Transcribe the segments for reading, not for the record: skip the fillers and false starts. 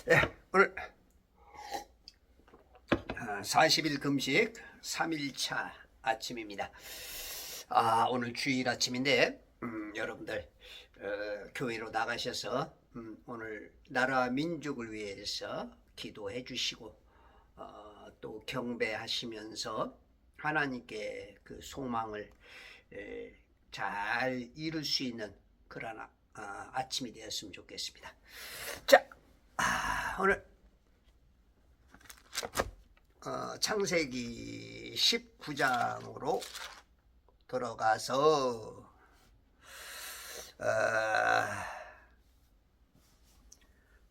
예, 오늘 40일 금식 3일차 아침입니다. 오늘 주일 아침인데 여러분들 교회로 나가셔서 오늘 나라와 민족을 위해서 기도해 주시고 또 경배하시면서 하나님께 그 소망을 잘 이룰 수 있는 그런 아침이 되었으면 좋겠습니다. 자, 오늘 창세기 19장으로 들어가서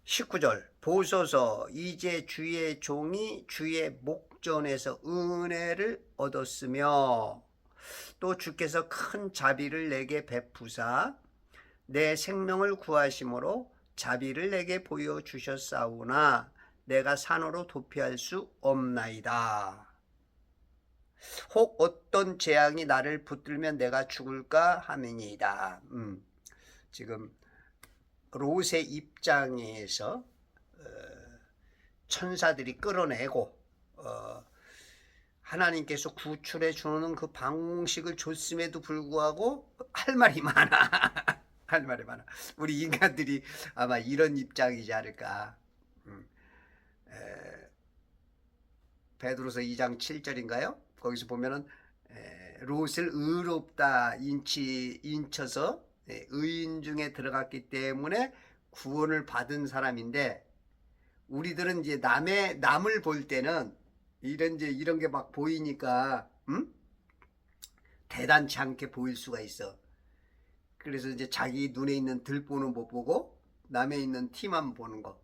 19절 보소서 이제 주의 종이 주의 목전에서 은혜를 얻었으며 또 주께서 큰 자비를 내게 베푸사 내 생명을 구하심으로 자비를 내게 보여주셨사오나 내가 산으로 도피할 수 없나이다. 혹 어떤 재앙이 나를 붙들면 내가 죽을까 함이니이다. 지금 롯의 입장에서 천사들이 끌어내고 하나님께서 구출해 주는 그 방식을 줬음에도 불구하고 할 말이 많아. 할 말이 많아. 우리 인간들이 아마 이런 입장이지 않을까. 베드로서 2장 7절인가요? 거기서 보면은 롯을 의롭다 인쳐서 의인 중에 들어갔기 때문에 구원을 받은 사람인데, 우리들은 이제 남을 볼 때는 이런 게 막 보이니까 대단치 않게 보일 수가 있어. 그래서 이제 자기 눈에 있는 들보는 못 보고 남에 있는 티만 보는 거.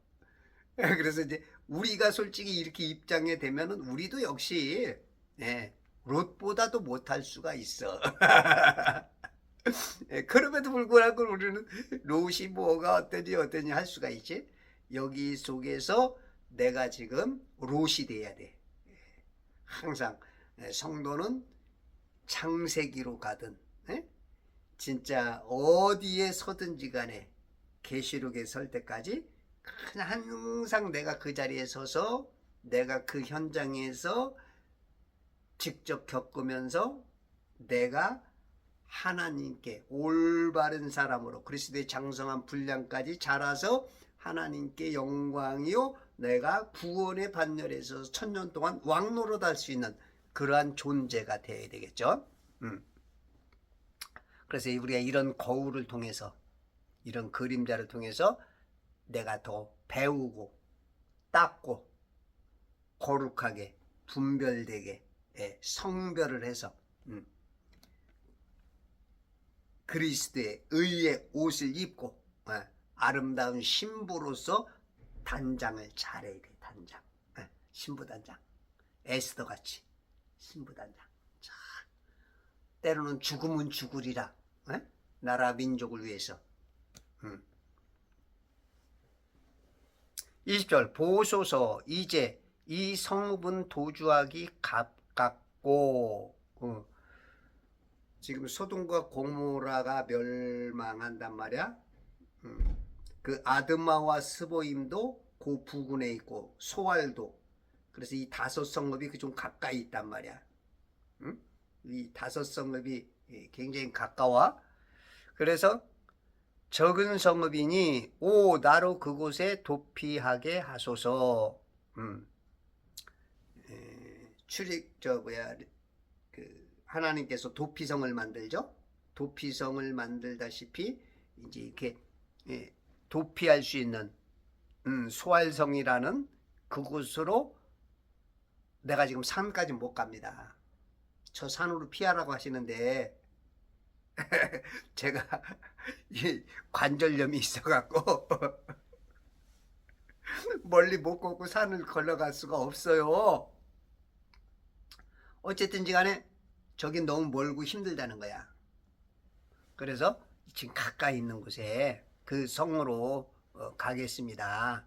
그래서 이제 우리가 솔직히 이렇게 입장에 되면은 우리도 역시 롯보다도 못할 수가 있어. 그럼에도 불구하고 우리는 롯이 뭐가 어떠니 할 수가 있지. 여기 속에서 내가 지금 롯이 돼야 돼. 항상 성도는 창세기로 가든 진짜 어디에 서든지 간에 계시록에 설 때까지 항상 내가 그 자리에 서서 내가 그 현장에서 직접 겪으면서 내가 하나님께 올바른 사람으로 그리스도의 장성한 분량까지 자라서 하나님께 영광이요 내가 구원의 반열에서 1000년 동안 왕노릇 할 수 있는 그러한 존재가 되어야 되겠죠. 그래서 우리가 이런 거울을 통해서 이런 그림자를 통해서 내가 더 배우고 닦고 거룩하게 분별되게 성별을 해서 그리스도의 의의 옷을 입고 아름다운 신부로서 단장을 잘해야 돼. 단장, 신부 단장, 에스더 같이 신부 단장. 자, 때로는 죽으면 죽으리라. 나라 민족을 위해서. 20절 보소서 이제 이 성읍은 도주하기 가깝고 지금 소돔과 고모라가 멸망한단 말이야. 그 아드마와 스보임도 그 부근에 있고 소알도. 그래서 이 5성읍이 좀 가까이 있단 말이야. 이 5성읍이 굉장히 가까워. 그래서 적은 성읍이니 오 나로 그곳에 도피하게 하소서. 하나님께서 도피성을 만들죠. 도피성을 만들다시피 이제 이렇게 도피할 수 있는 소알성이라는 그곳으로 내가 지금 산까지 못 갑니다. 저 산으로 피하라고 하시는데 제가 이 관절염이 있어갖고 멀리 못 걷고 산을 걸어갈 수가 없어요. 어쨌든지 간에 저긴 너무 멀고 힘들다는 거야. 그래서 지금 가까이 있는 곳에 그 성으로 가겠습니다.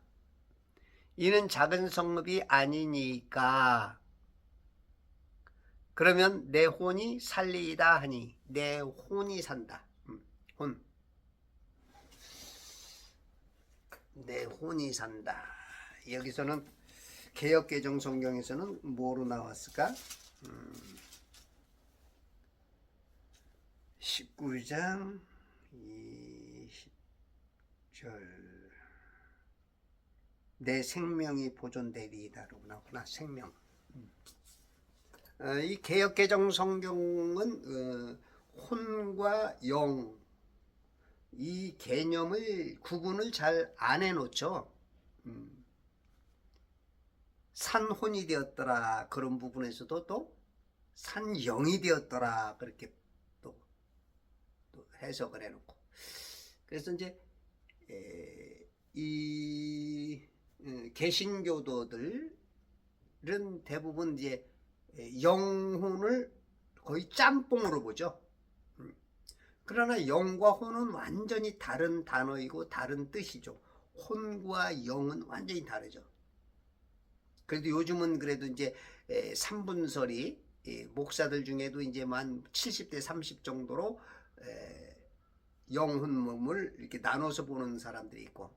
이는 작은 성읍이 아니니까 그러면 내 혼이 살리이다 하니 내 혼이 산다. 혼. 내 혼이 산다. 여기서는 개역개정 성경에서는 뭐로 나왔을까? 19장 20절 내 생명이 보존되리이다로 나오구나. 생명. 이 개역개정 성경은 혼과 영 이 개념을 구분을 잘 안 해놓죠. 산혼이 되었더라 그런 부분에서도 또 산영이 되었더라 그렇게 또 해석을 해놓고, 그래서 이제 이 개신교도들은 대부분 이제 영혼을 거의 짬뽕으로 보죠. 그러나 영과 혼은 완전히 다른 단어이고 다른 뜻이죠. 혼과 영은 완전히 다르죠. 그래도 요즘은 그래도 이제 3분설이 목사들 중에도 이제 한 70대 30 정도로 영혼 몸을 이렇게 나눠서 보는 사람들이 있고,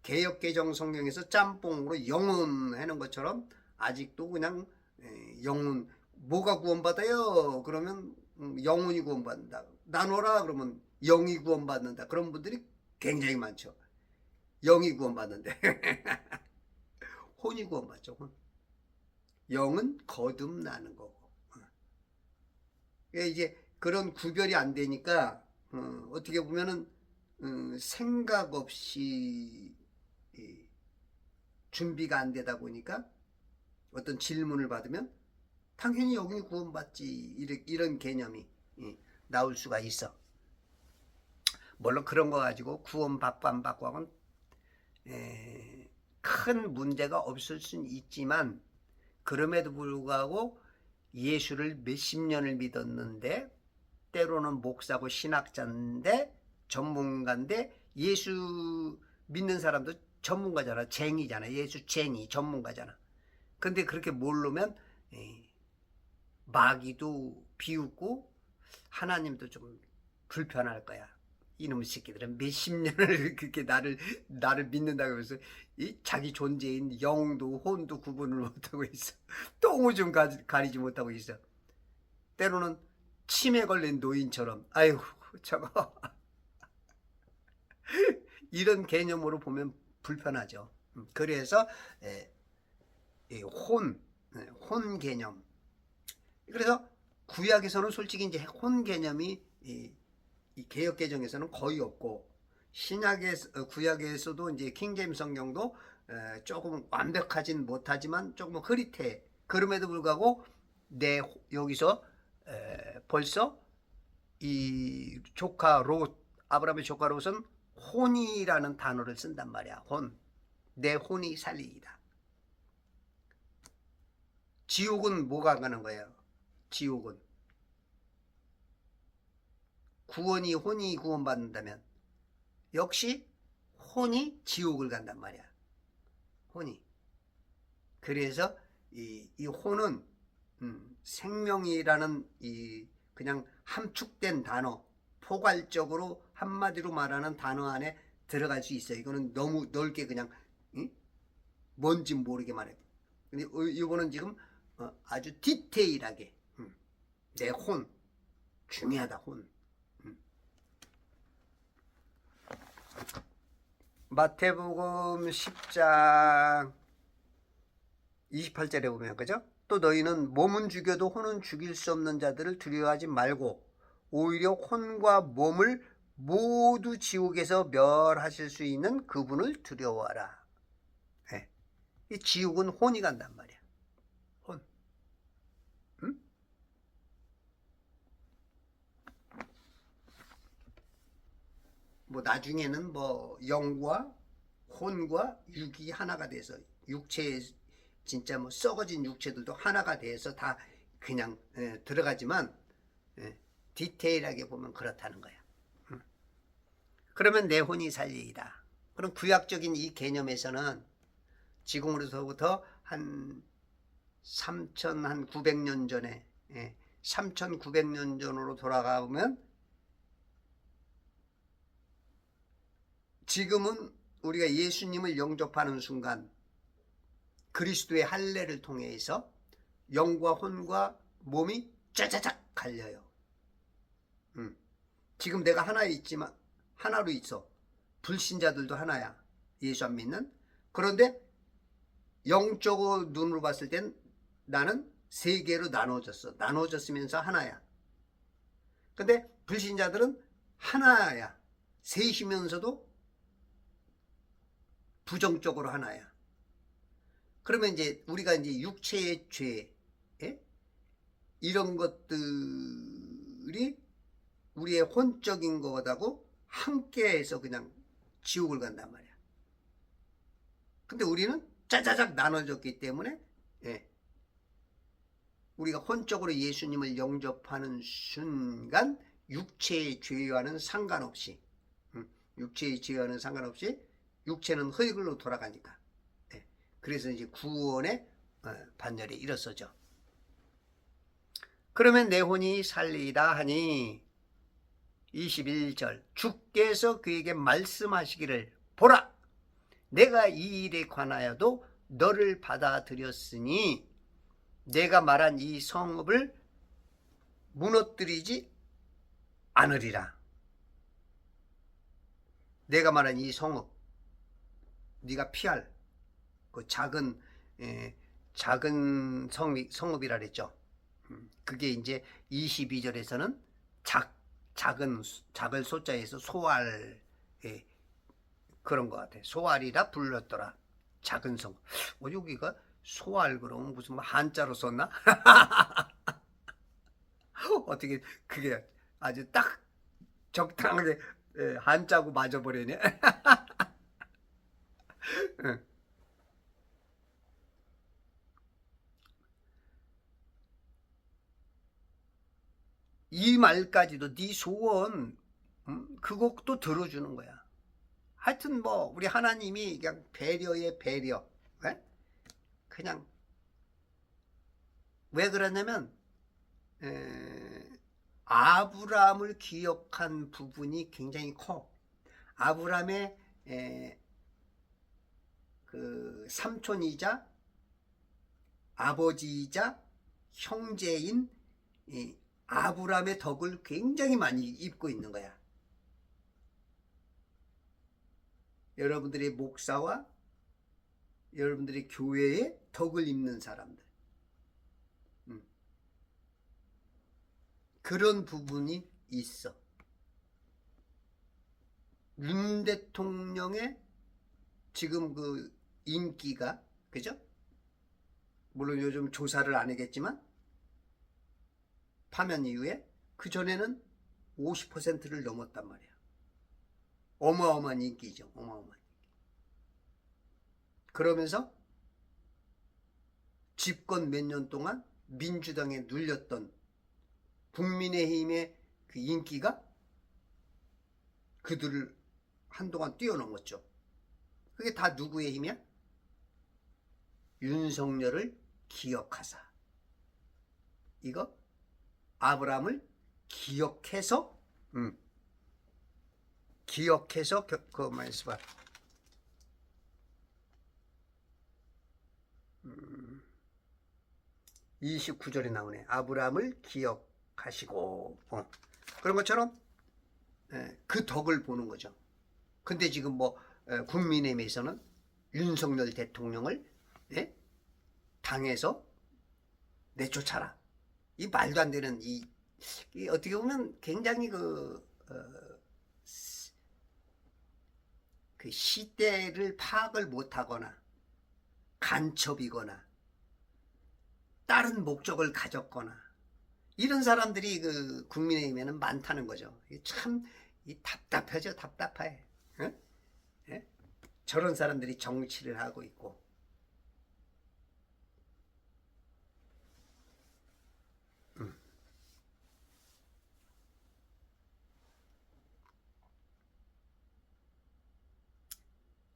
개역개정 성경에서 짬뽕으로 영혼 하는 것처럼 아직도 그냥 영혼 뭐가 구원받아요? 그러면 영혼이 구원받는다. 나눠라 그러면 영이 구원받는다. 그런 분들이 굉장히 많죠. 영이 구원받는데 혼이 구원받죠. 혼. 영은 거듭나는 거고. 이제 그런 구별이 안 되니까 어떻게 보면은 생각 없이 준비가 안 되다 보니까 어떤 질문을 받으면 당연히 영이 구원받지 이런 개념이 나올 수가 있어. 물론 그런 거 가지고 구원 받고 안 받고 하면 큰 문제가 없을 수는 있지만, 그럼에도 불구하고 예수를 몇십 년을 믿었는데, 때로는 목사고 신학자인데 전문가인데, 예수 믿는 사람도 전문가잖아. 쟁이잖아. 예수 쟁이 전문가잖아. 근데 그렇게 모르면 마귀도 비웃고 하나님도 좀 불편할 거야. 이놈의 새끼들은 몇십 년을 그렇게 나를 믿는다고 해서 이 자기 존재인 영도 혼도 구분을 못하고 있어. 똥오줌 가리지 못하고 있어. 때로는 치매 걸린 노인처럼 아이고 저거 이런 개념으로 보면 불편하죠. 그래서 혼 개념. 그래서 구약에서는 솔직히 이제 혼 개념이 이 개역개정에서는 거의 없고, 구약에서도 이제 킹제임스 성경도 조금 완벽하진 못하지만 조금 흐릿해. 그럼에도 불구하고 여기서 벌써 이 조카 롯, 아브라함의 조카 롯은 혼이라는 단어를 쓴단 말이야. 혼. 내 혼이 살리이다. 지옥은 뭐가 가는 거예요? 지옥은 구원이 혼이 구원받는다면 역시 혼이 지옥을 간단 말이야. 혼이. 그래서 이 혼은 생명이라는 이 그냥 함축된 단어, 포괄적으로 한마디로 말하는 단어 안에 들어갈 수 있어요. 이거는 너무 넓게 그냥 뭔지 모르게 말해. 근데 이거는 지금 아주 디테일하게 내 혼 중요하다. 혼. 마태복음 10장 28절에 보면 그죠? 또 너희는 몸은 죽여도 혼은 죽일 수 없는 자들을 두려워하지 말고 오히려 혼과 몸을 모두 지옥에서 멸하실 수 있는 그분을 두려워하라. 네. 이 지옥은 혼이 간단 말이야. 혼. 응? 뭐 나중에는 뭐 영과 혼과 육이 하나가 돼서 육체 진짜 뭐 썩어진 육체들도 하나가 돼서 다 그냥 들어가지만 디테일하게 보면 그렇다는 거야. 그러면 내 혼이 살리이다. 그럼 구약적인 이 개념에서는 지금으로부터 한 3,900년 전에 3,900년 전으로 돌아가보면 지금은 우리가 예수님을 영접하는 순간 그리스도의 할례를 통해서 영과 혼과 몸이 짜자작 갈려요. 지금 내가 하나에 있지만 하나로 있어. 불신자들도 하나야. 예수 안 믿는. 그런데 영적으로 눈으로 봤을 땐 나는 세 개로 나눠졌어. 나눠졌으면서 하나야. 근데 불신자들은 하나야. 셋이면서도 부정적으로 하나야. 그러면 이제 우리가 이제 육체의 죄, 이런 것들이 우리의 혼적인 것하고 함께해서 그냥 지옥을 간단 말이야. 근데 우리는 짜자작 나눠졌기 때문에 우리가 혼적으로 예수님을 영접하는 순간 육체의 죄와는 상관없이 육체의 죄와는 상관없이 육체는 흙으로 돌아가니까 그래서 이제 구원의 반열에 일어서죠. 그러면 내 혼이 살리다 하니 21절 주께서 그에게 말씀하시기를 보라 내가 이 일에 관하여도 너를 받아들였으니 내가 말한 이 성읍을 무너뜨리지 않으리라. 내가 말한 이 성읍 네가 피할 그 작은 성읍이라 그랬죠. 그게 이제 22절에서는 작을 소자에서 소알 그런 것 같아. 소알이라 불렀더라. 작은 성. 여기가 소알 그러면 무슨 뭐 한자로 썼나? 어떻게 그게 아주 딱 적당하게 한자고 맞아버리네. 이 말까지도 네 소원 그것도 들어주는 거야. 하여튼 뭐 우리 하나님이 그냥 배려의 배려. 그냥 왜 그러냐면 아브라함을 기억한 부분이 굉장히 커. 아브라함의 그 삼촌이자 아버지이자 형제인 아브라함의 덕을 굉장히 많이 입고 있는 거야. 여러분들의 목사와 여러분들의 교회에 덕을 입는 사람들. 그런 부분이 있어. 윤 대통령의 지금 그 인기가, 그죠? 물론 요즘 조사를 안 하겠지만, 파면 이후에 그전에는 50%를 넘었단 말이야. 어마어마한 인기죠. 어마어마한 인기. 그러면서 집권 몇 년 동안 민주당에 눌렸던 국민의힘의 그 인기가 그들을 한동안 뛰어넘었죠. 그게 다 누구의 힘이야? 윤석열을 기억하사. 이거 아브라함을 기억해서 그것만 있어봐. 29절에 나오네. 아브라함을 기억하시고 그런 것처럼 그 덕을 보는 거죠. 근데 지금 뭐 국민의힘에서는 윤석열 대통령을 당에서 내쫓아라. 이 말도 안 되는 이 어떻게 보면 굉장히 그 시대를 파악을 못하거나 간첩이거나 다른 목적을 가졌거나 이런 사람들이 그 국민의힘에는 많다는 거죠. 참 답답하죠. 답답해. 저런 사람들이 정치를 하고 있고. 음.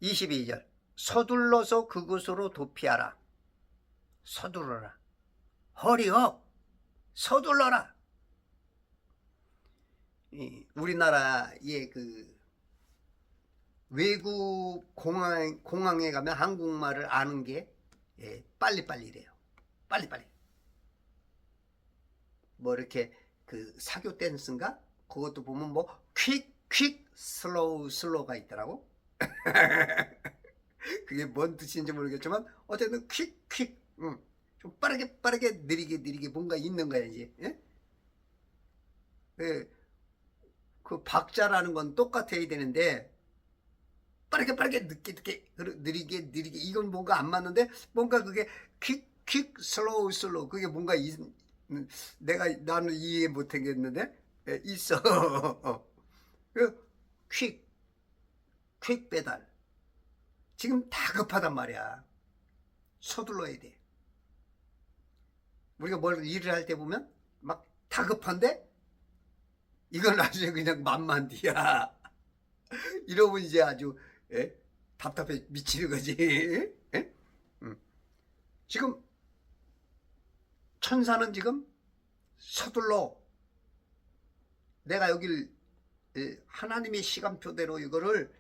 22절 서둘러서 그곳으로 도피하라. 서두르라. 허리업. 서둘러라. 우리나라의 그 외국 공항에 가면 한국말을 아는 게 빨리빨리 이래요. 빨리빨리. 뭐 이렇게 그 사교 댄스인가? 그것도 보면 뭐 퀵 슬로우가 있더라고. 그게 뭔 뜻인지 모르겠지만 어쨌든 퀵 좀 빠르게 느리게 뭔가 있는 거야 이제. 예? 그 박자라는 건 똑같아야 되는데 빠르게 늦게 느리게 이건 뭔가 안 맞는데 뭔가 그게 퀵 슬로우 그게 뭔가 나는 이해 못하겠는데 있어. 퀵 배달. 지금 다급하단 말이야. 서둘러야 돼. 우리가 뭘 일을 할 때 보면 막 다급한데 이건 아주 그냥 만만디야. 이러면 이제 아주 답답해 미치는 거지. 지금 천사는 지금 서둘러 내가 여길 하나님의 시간표대로 이거를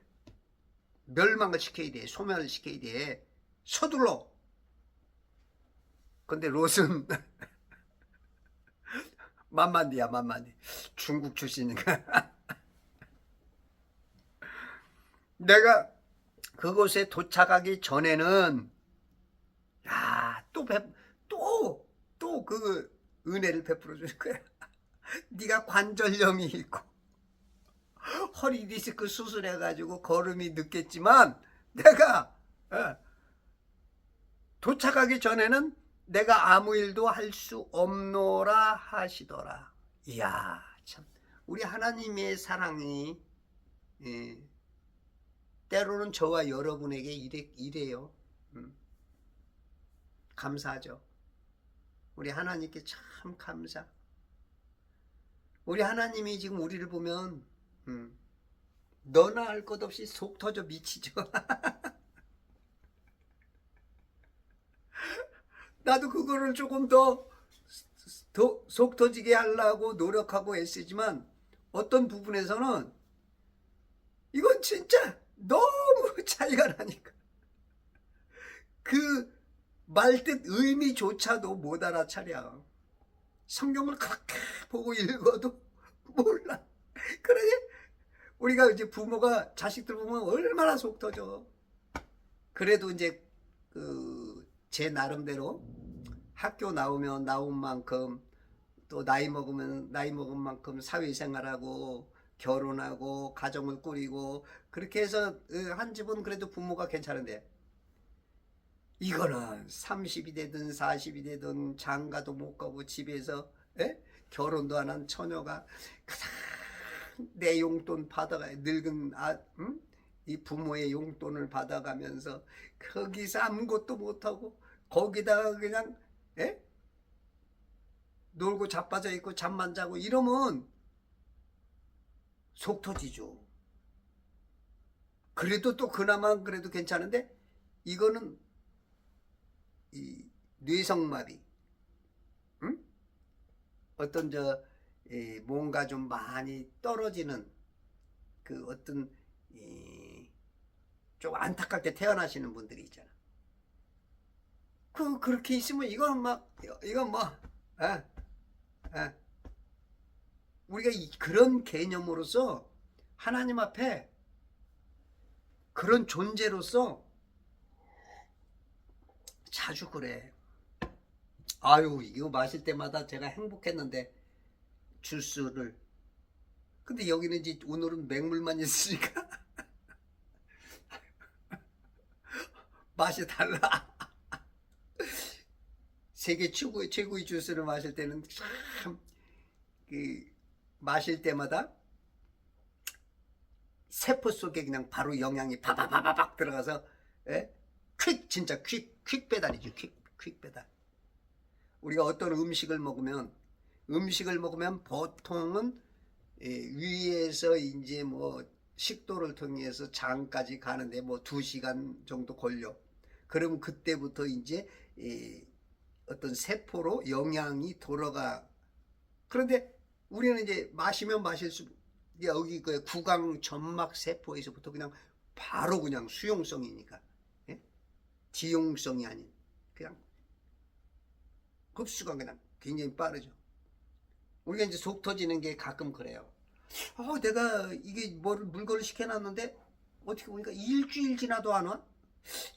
멸망을 시켜야 돼. 소멸을 시켜야 돼. 서둘러. 근데 롯은 만만디야. 중국 출신인가. 내가 그곳에 도착하기 전에는 또 그 은혜를 베풀어 줄 거야. 네가 관절염이 있고 허리 디스크 수술해가지고 걸음이 늦겠지만 내가 도착하기 전에는 내가 아무 일도 할 수 없노라 하시더라. 이야 참 우리 하나님의 사랑이 때로는 저와 여러분에게 이래요. 감사하죠. 우리 하나님께 참 감사. 우리 하나님이 지금 우리를 보면 너나 할 것 없이 속 터져 미치죠. 나도 그거를 조금 더 속 터지게 하려고 노력하고 애쓰지만 어떤 부분에서는 이건 진짜 너무 차이가 나니까 그 말뜻 의미조차도 못 알아차려. 성경을 그렇게 보고 읽어도 몰라. 그러니 우리가 이제 부모가 자식들 보면 얼마나 속 터져. 그래도 이제 제 나름대로 학교 나오면 나온 만큼 또 나이 먹은 만큼 사회생활하고 결혼하고 가정을 꾸리고 그렇게 해서 한 집은 그래도 부모가 괜찮은데 이거는 30이 되든 40이 되든 장가도 못 가고 집에서 결혼도 안 한 처녀가 그냥 내 용돈 받아가 늙은 이 부모의 용돈을 받아가면서 거기서 아무것도 못하고 거기다가 그냥 놀고 자빠져 있고 잠만 자고 이러면 속 터지죠. 그래도 또 그나마 그래도 괜찮은데 이거는 이 뇌성마비, 어떤 뭔가 좀 많이 떨어지는 그 어떤 좀 안타깝게 태어나시는 분들이 있잖아. 그렇게 있으면 이건 우리가 그런 개념으로서 하나님 앞에 그런 존재로서 자주 그래. 아유 이거 마실 때마다 제가 행복했는데 주스를. 근데 여기는 이제 오늘은 맹물만 있으니까 맛이 달라. 세계 최고의 주스를 마실 때는 참 마실 때마다 세포 속에 그냥 바로 영양이 바바바박 들어가서 진짜 퀵 배달이죠. 퀵 배달. 우리가 어떤 음식을 먹으면 보통은 위에서 이제 뭐 식도를 통해서 장까지 가는데 뭐 2시간 정도 걸려. 그러면 그때부터 이제 어떤 세포로 영양이 돌아가. 그런데 우리는 이제 마시면 마실수록 여기 그 구강 점막 세포에서부터 그냥 바로 그냥 수용성이니까 지용성이 아닌 그냥 흡수가 그냥 굉장히 빠르죠. 우리가 이제 속 터지는 게 가끔 그래요. 내가 이게 물건을 시켜놨는데 어떻게 보니까 일주일 지나도 안 와?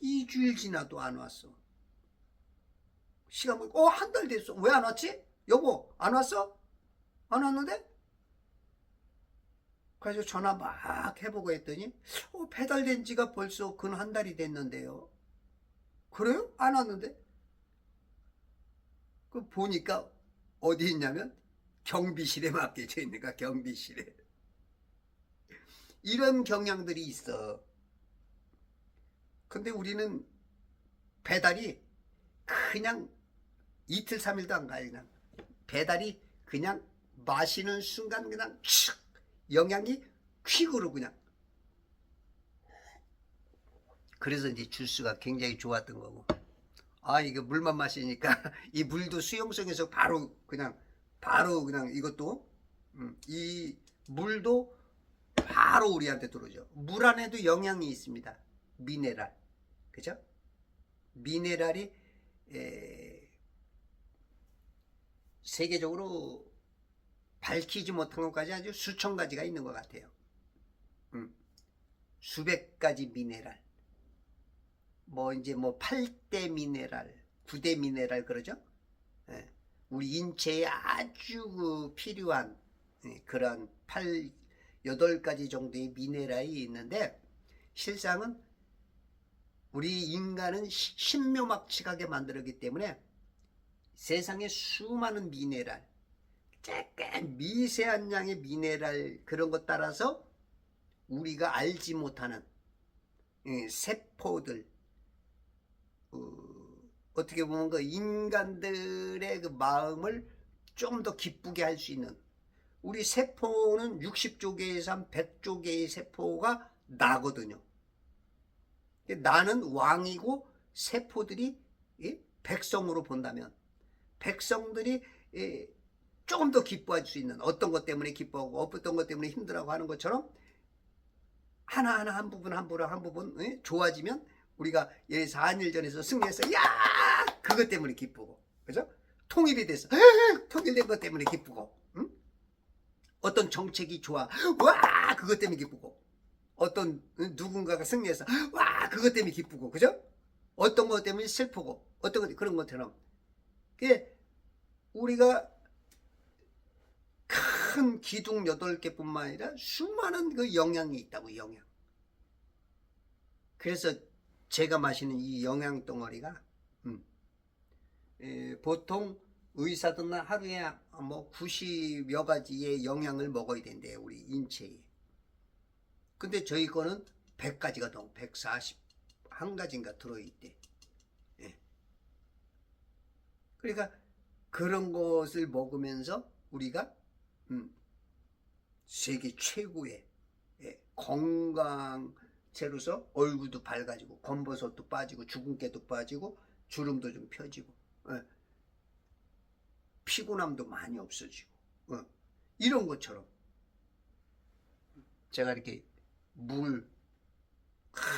2주일 지나도 안 왔어. 시간 보니까 한 달 됐어. 왜 안 왔지? 여보, 안 왔어? 안 왔는데? 그래서 전화 막 해보고 했더니 배달된 지가 벌써 근 한 달이 됐는데요. 그래요? 안 왔는데? 그 보니까 어디 있냐면 경비실에 맡겨져 있는 거야. 경비실에. 이런 경향들이 있어. 근데 우리는 배달이 그냥 이틀 3일도 안 가요. 그냥 배달이 그냥 마시는 순간 그냥 촥 영양이 퀵으로 그냥. 그래서 이제 주스가 굉장히 좋았던 거고. 이게 물만 마시니까 이 물도 수용성에서 바로 그냥 이것도 이 물도 바로 우리한테 들어오죠. 물 안에도 영양이 있습니다. 미네랄. 그죠? 미네랄이 세계적으로 밝히지 못한 것까지 아주 수천 가지가 있는 것 같아요. 수백 가지 미네랄. 이제 8대 미네랄, 9대 미네랄 그러죠? 우리 인체에 아주 필요한 그런 8가지 정도의 미네랄이 있는데 실상은 우리 인간은 신묘막측하게 만들었기 때문에 세상에 수많은 미네랄, 약간 미세한 양의 미네랄 그런 것 따라서 우리가 알지 못하는 세포들, 어떻게 보면 그 인간들의 그 마음을 좀 더 기쁘게 할 수 있는, 우리 세포는 60조 개에서 한 100조 개의 세포가 나거든요. 나는 왕이고 세포들이 백성으로 본다면 백성들이 조금 더 기뻐할 수 있는, 어떤 것 때문에 기뻐하고 어떤 것 때문에 힘들어하고 하는 것처럼 하나하나 한 부분 좋아지면 우리가 4일 전에서 승리해서 야 그것 때문에 기쁘고, 그죠? 통일이 됐어, 통일된 것 때문에 기쁘고, 어떤 정책이 좋아, 와 그것 때문에 기쁘고, 어떤 누군가가 승리해서 와 그것 때문에 기쁘고, 그죠? 어떤 것 때문에 슬프고, 어떤 것 그런 것처럼 우리가 큰 기둥 8개뿐만 아니라 수많은 그 영양이 있다고. 영양. 그래서 제가 마시는 이 영양 덩어리가 보통 의사들은 하루에 90여 가지의 영양을 먹어야 된대요, 우리 인체에. 근데 저희 거는 100가지가 넘어, 141가지인가 들어있대. 그러니까 그런 것을 먹으면서 우리가 세계 최고의 건강체로서 얼굴도 밝아지고 검버섯도 빠지고 주근깨도 빠지고 주름도 좀 펴지고 피곤함도 많이 없어지고 이런 것처럼 제가 이렇게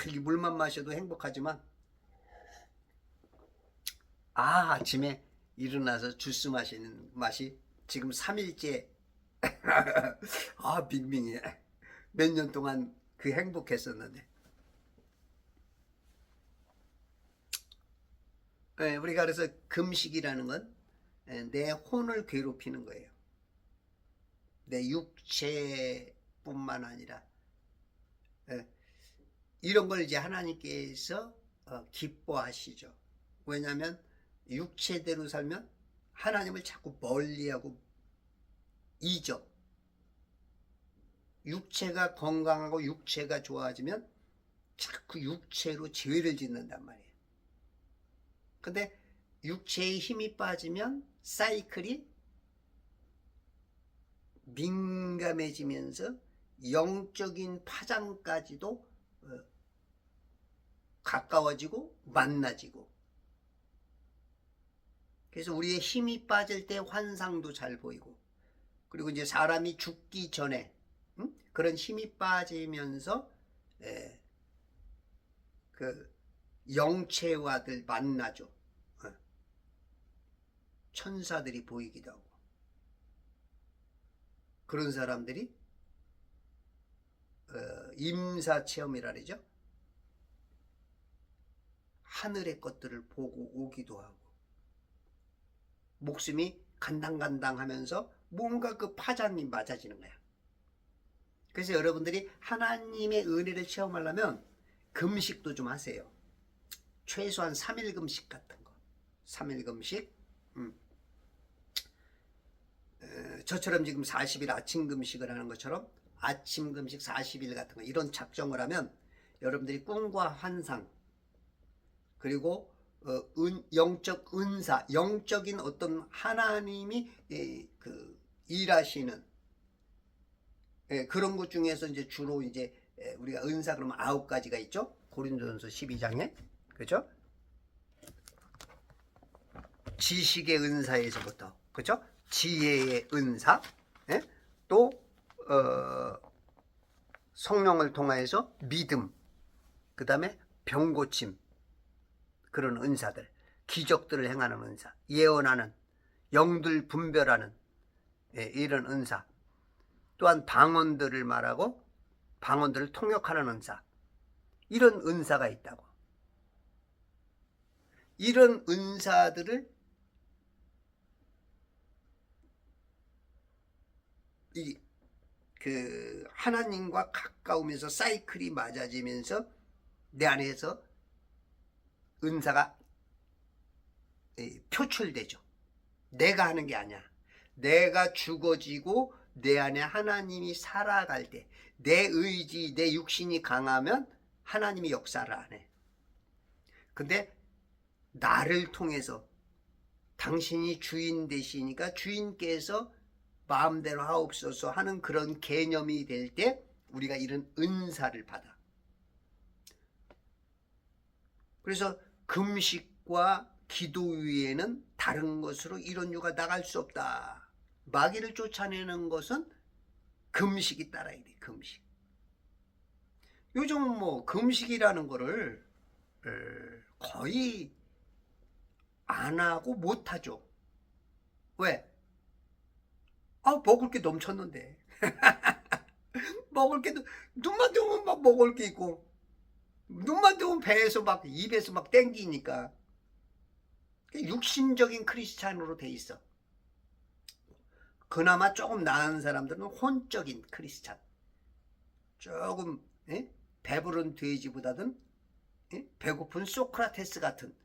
이 물만 마셔도 행복하지만 아침에 일어나서 주스 마시는 맛이 지금 3일째 빙빙해. 몇 년 동안 그 행복했었는데. 우리가 그래서 금식이라는 건 내 혼을 괴롭히는 거예요. 내 육체뿐만 아니라 이런 걸 이제 하나님께서 기뻐하시죠. 왜냐하면 육체대로 살면 하나님을 자꾸 멀리하고 잊어. 육체가 건강하고 육체가 좋아지면 자꾸 육체로 죄를 짓는단 말이에요. 근데 육체의 힘이 빠지면 사이클이 민감해지면서 영적인 파장까지도 가까워지고 만나지고, 그래서 우리의 힘이 빠질 때 환상도 잘 보이고, 그리고 이제 사람이 죽기 전에 그런 힘이 빠지면서 그 영체와들 만나죠. 천사들이 보이기도 하고, 그런 사람들이 임사체험이라 그러죠. 하늘의 것들을 보고 오기도 하고, 목숨이 간당간당 하면서 뭔가 그 파장이 맞아지는 거야. 그래서 여러분들이 하나님의 은혜를 체험하려면 금식도 좀 하세요. 최소한 3일 금식 같은 거. 3일 금식. 저처럼 지금 40일 아침 금식을 하는 것처럼 아침 금식 40일 같은 거, 이런 작정을 하면 여러분들이 꿈과 환상, 그리고 영적 은사, 영적인 어떤 하나님이 일하시는 그런 것 중에서 이제 주로 이제 우리가 은사 그러면 9가지가 있죠. 고린도전서 12장에. 그죠? 지식의 은사에서부터, 그죠? 지혜의 은사, 또 성령을 통하여서 믿음, 그 다음에 병고침, 그런 은사들, 기적들을 행하는 은사, 예언하는, 영들 분별하는 이런 은사, 또한 방언들을 말하고 방언들을 통역하는 은사, 이런 은사가 있다고. 이런 은사들을 하나님과 가까우면서 사이클이 맞아지면서 내 안에서 은사가 표출되죠. 내가 하는 게 아니야. 내가 죽어지고 내 안에 하나님이 살아갈 때, 내 의지, 내 육신이 강하면 하나님이 역사를 안 해. 근데 나를 통해서 당신이 주인 되시니까 주인께서 마음대로 하옵소서 하는 그런 개념이 될 때 우리가 이런 은사를 받아. 그래서 금식과 기도 위에는 다른 것으로 이런 유가 나갈 수 없다. 마귀를 쫓아내는 것은 금식이 따라야 돼. 금식. 요즘 뭐 금식이라는 거를 거의 안 하고 못 하죠. 왜? 먹을 게 넘쳤는데. 먹을 게, 눈만 뜨면 막 먹을 게 있고, 눈만 뜨면 배에서 막, 입에서 막 땡기니까. 육신적인 크리스찬으로 돼 있어. 그나마 조금 나은 사람들은 혼적인 크리스찬. 조금, 배부른 돼지보다는 배고픈 소크라테스 같은,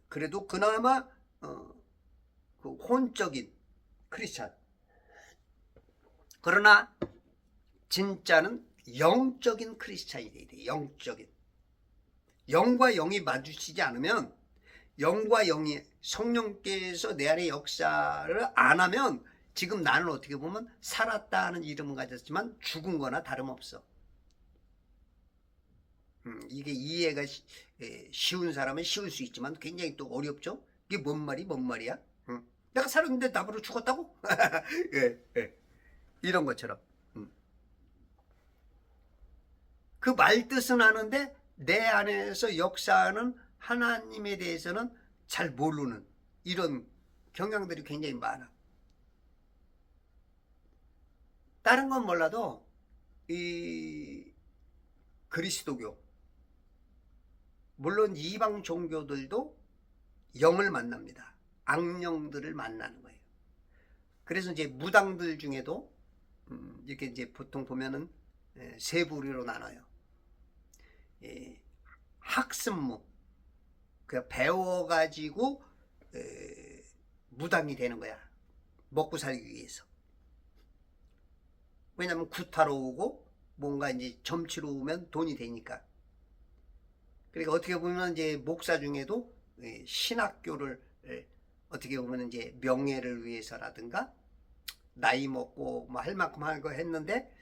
그래도 그나마 그 혼적인 크리스찬. 그러나 진짜는 영적인 크리스찬이 돼야 돼. 영적인. 영과 영이 마주치지 않으면, 영과 영이 성령께서 내 안에 역사를 안 하면, 지금 나는 어떻게 보면 살았다는 이름은 가졌지만 죽은 거나 다름없어. 이게 이해가 쉬운 사람은 쉬울 수 있지만 굉장히 또 어렵죠. 이게 뭔 말이야? 내가 살았는데 나보러 죽었다고? 예. 이런 것처럼. 그 말뜻은 아는데 내 안에서 역사하는 하나님에 대해서는 잘 모르는 이런 경향들이 굉장히 많아. 다른 건 몰라도 이 그리스도교, 물론 이방 종교들도 영을 만납니다. 악령들을 만나는 거예요. 그래서 이제 무당들 중에도 이렇게 이제 보통 보면은 세 부류로 나눠요. 학습무, 그 배워가지고 무당이 되는 거야. 먹고 살기 위해서. 왜냐면 구타로 오고 뭔가 이제 점치러 오면 돈이 되니까. 그러니까 어떻게 보면 이제 목사 중에도 신학교를 어떻게 보면 이제 명예를 위해서라든가 나이 먹고 뭐 할 만큼 하고 했는데,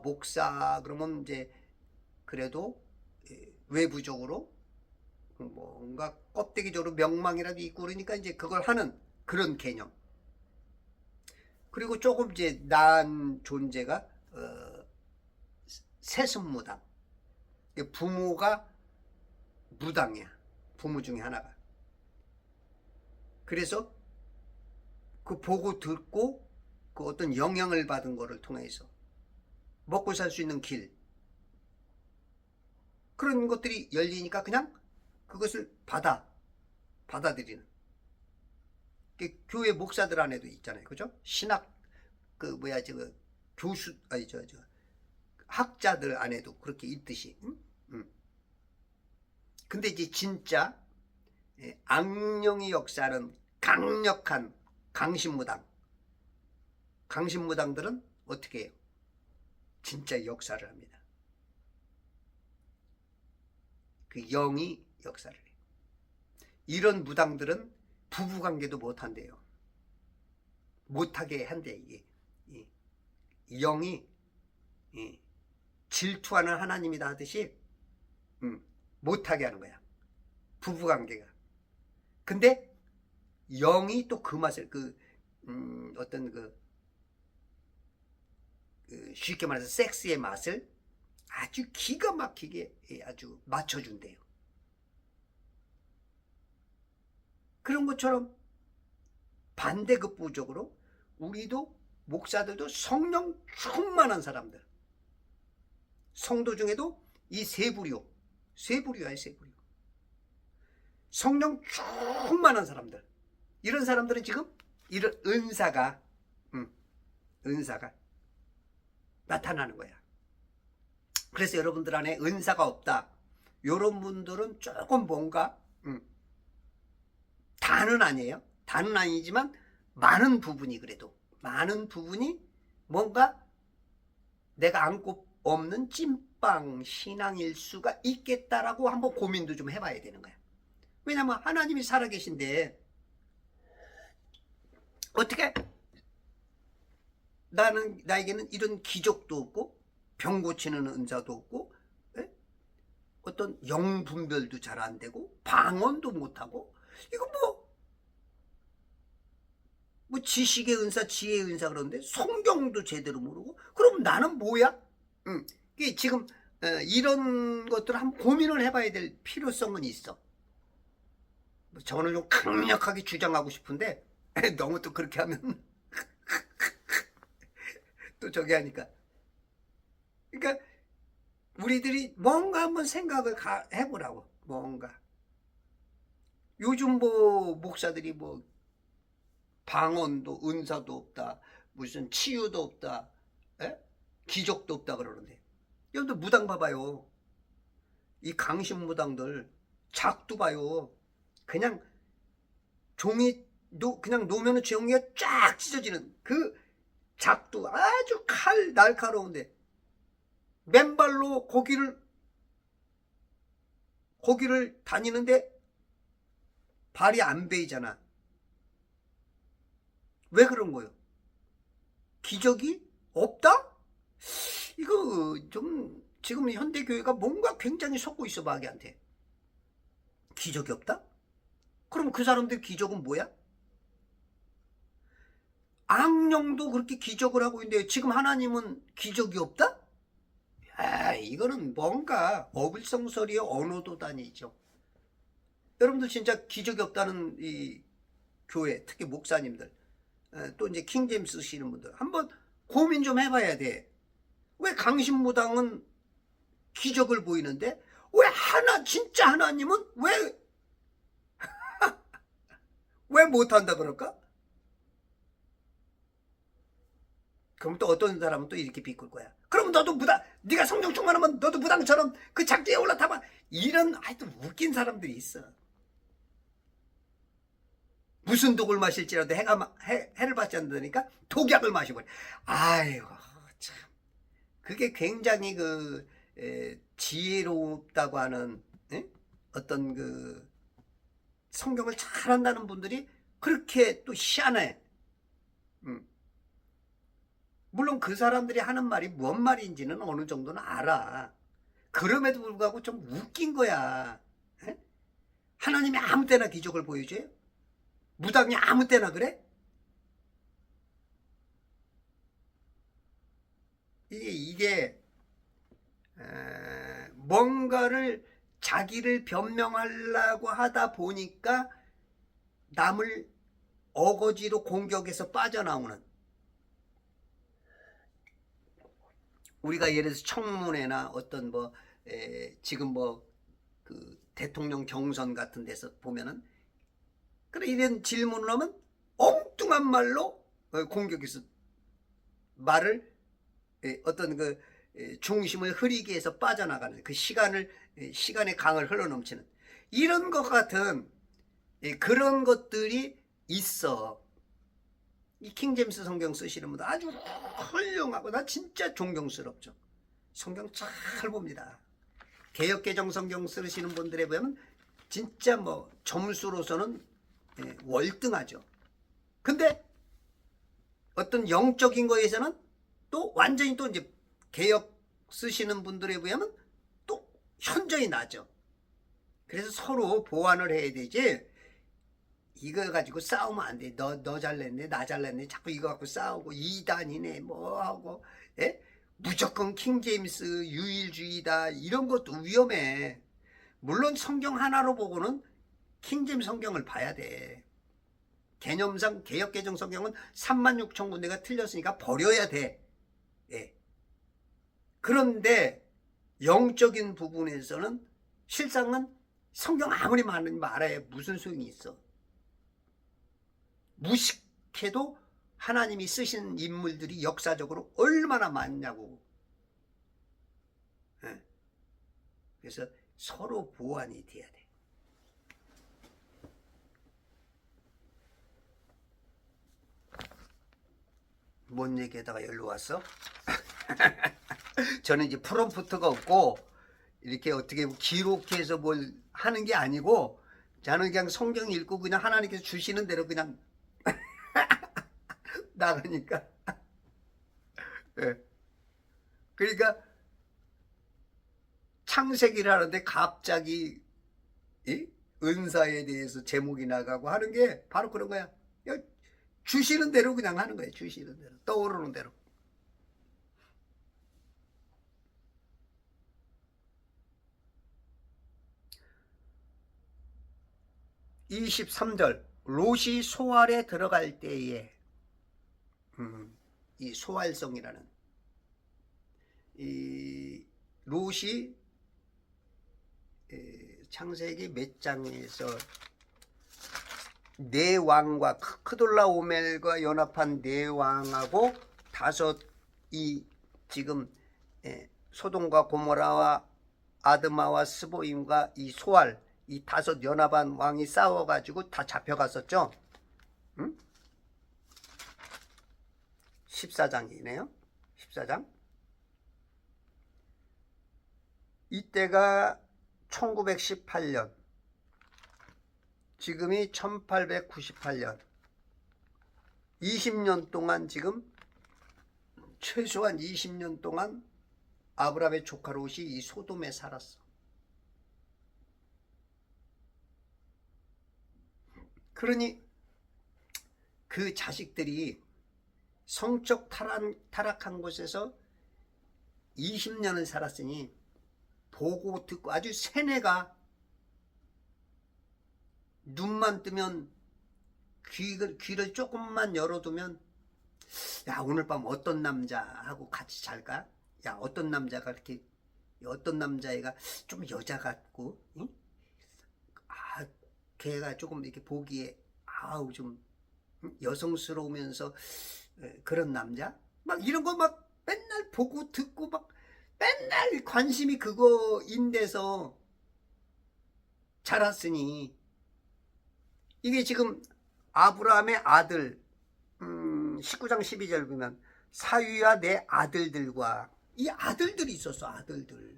목사 그러면 이제 그래도 외부적으로 뭔가 껍데기적으로 명망이라도 있고 그러니까 이제 그걸 하는 그런 개념. 그리고 조금 이제 나은 존재가 세습무당. 부모가 무당이야. 부모 중에 하나가. 그래서 그 보고 듣고 그 어떤 영향을 받은 거를 통해서 먹고 살 수 있는 길, 그런 것들이 열리니까 그냥 그것을 받아들이는. 교회 목사들 안에도 있잖아요. 그죠? 신학, 교수, 아니, 학자들 안에도 그렇게 있듯이. 근데 이제 진짜 악령의 역사는 강력한 강신무당들은 어떻게 해요? 진짜 역사를 합니다. 그 영이 역사를 해요. 이런 무당들은 부부관계도 못한대요. 못하게 한대. 이게 영이 질투하는 하나님이다 하듯이 못하게 하는 거야, 부부관계가. 근데 영이 또 그 맛을 쉽게 말해서 섹스의 맛을 아주 기가 막히게 아주 맞춰준대요. 그런 것처럼 반대급부적으로 우리도 목사들도 성령 충만한 사람들, 성도 중에도 이 세 부류야. 성령 충만한 사람들, 이런 사람들은 지금 이런 은사가 나타나는 거야. 그래서 여러분들 안에 은사가 없다, 이런 분들은 조금 뭔가 다는 아니에요. 다는 아니지만 많은 부분이 뭔가 내가 안고 없는 찐빵 신앙일 수가 있겠다라고 한번 고민도 좀 해봐야 되는 거야. 왜냐면 하나님이 살아계신데 어떻게 나에게는 이런 기적도 없고 병 고치는 은사도 없고 어떤 영 분별도 잘 안 되고 방언도 못하고, 이거 뭐 지식의 은사, 지혜의 은사 그러는데 성경도 제대로 모르고, 그럼 나는 뭐야? 지금 이런 것들을 한번 고민을 해봐야 될 필요성은 있어. 저는 좀 강력하게 주장하고 싶은데 너무 또 그렇게 하면 또 저기 하니까. 그러니까 우리들이 뭔가 한번 생각을 해보라고. 뭔가 요즘 목사들이 방언도 은사도 없다, 무슨 치유도 없다, 기적도 없다 그러는데, 여러분들 무당 봐봐요. 이 강신무당들 작두 봐요. 그냥 그냥 놓으면 종이가 쫙 찢어지는 그 작두, 아주 날카로운데 맨발로 거기를 다니는데 발이 안 베이잖아. 왜 그런 거예요? 기적이 없다? 이거 좀 지금 현대교회가 뭔가 굉장히 속고 있어, 마귀한테. 기적이 없다? 그럼 그 사람들 기적은 뭐야? 악령도 그렇게 기적을 하고 있는데 지금 하나님은 기적이 없다? 이거는 뭔가 어불성설이요, 언어도단이죠. 여러분들 진짜 기적이 없다는 이 교회, 특히 목사님들, 또 이제 킹제임스 쓰시는 분들 한번 고민 좀 해봐야 돼. 왜 강신무당은 기적을 보이는데 왜 진짜 하나님은 왜 못한다 그럴까? 그럼 또 어떤 사람은 또 이렇게 비꿀 거야. 그럼 너도 네가 성령 충만하면 너도 무당처럼 그 작두에 올라타봐. 이런 하여튼 웃긴 사람들이 있어. 무슨 독을 마실지라도 해를 받지 않는다니까 독약을 마셔버려. 아이고 참, 그게 굉장히 지혜롭다고 하는 어떤 성경을 잘한다는 분들이 그렇게 또 희한해. 물론 그 사람들이 하는 말이 뭔 말인지는 어느 정도는 알아. 그럼에도 불구하고 좀 웃긴 거야. 하나님이 아무 때나 기적을 보여줘요? 무당이 아무 때나 그래? 이게 뭔가를 자기를 변명하려고 하다 보니까 남을 어거지로 공격에서 빠져나오는, 우리가 예를 들어서 청문회나 어떤 지금 그 대통령 경선 같은 데서 보면은 그래 이런 질문을 하면 엉뚱한 말로 공격해서 말을 어떤 그 중심을 흐리게 해서 빠져나가는 그 시간의 강을 흘러넘치는 이런 것 같은 그런 것들이 있어. 이 킹제임스 성경 쓰시는 분들 아주 훌륭하고 나 진짜 존경스럽죠. 성경 잘 봅니다. 개역개정 성경 쓰시는 분들에 보면 진짜 점수로서는 월등하죠. 근데 어떤 영적인 거에서는 또 완전히 또 이제 개역 쓰시는 분들에 비하면 또 현저히 나죠. 그래서 서로 보완을 해야 되지, 이거 가지고 싸우면 안 돼. 너 잘냈네, 나 잘냈네. 자꾸 이거 갖고 싸우고 이단이네 하고, 예? 무조건 킹제임스 유일주의다 이런 것도 위험해. 물론 성경 하나로 보고는 킹제임스 성경을 봐야 돼. 개념상 개역개정 성경은 36,000군데가 틀렸으니까 버려야 돼. 예. 그런데 영적인 부분에서는 실상은 성경 아무리 많으니 말아야 무슨 소용이 있어. 무식해도 하나님이 쓰신 인물들이 역사적으로 얼마나 많냐고. 예. 그래서 서로 보완이 돼야 돼. 뭔 얘기에다가 여기로 왔어? 저는 이제 프롬프트가 없고 이렇게 어떻게 기록해서 뭘 하는 게 아니고, 저는 그냥 성경 읽고 그냥 하나님께서 주시는 대로 그냥 나가니까. 네. 그러니까 창세기를 하는데 갑자기 은사에 대해서 제목이 나가고 하는 게 바로 그런 거야. 주시는 대로 그냥 하는 거예요. 주시는 대로, 떠오르는 대로. (23절) 롯이 소알에 들어갈 때에, 이 소알성이라는, 이 롯이 창세기 몇 장에서 네 왕과 크돌라오멜과 연합한 네 왕하고 이 지금 소돔과 고모라와 아드마와 스보임과 이 소알, 이 5 연합한 왕이 싸워가지고 다 잡혀갔었죠. 14장이네요. 14장. 이때가 1918년, 지금이 1898년. 20년 동안, 지금 최소한 20년 동안 아브라함의 조카 롯이 이 소돔에 살았어. 그러니 그 자식들이 성적 타락한 곳에서 20년을 살았으니 보고 듣고 아주 세뇌가, 눈만 뜨면 귀를 조금만 열어두면, 야 오늘 밤 어떤 남자하고 같이 잘까? 야 어떤 남자가 이렇게, 어떤 남자애가 좀 여자 같고, 응? 아 걔가 조금 이렇게 보기에 아우 좀 여성스러우면서 그런 남자? 막 이런 거 막 맨날 보고 듣고 막 맨날 관심이 그거인데서 자랐으니, 이게 지금 아브라함의 아들, 19장 12절 보면 사위와 내 아들들과, 이 아들들이 있었어. 아들들.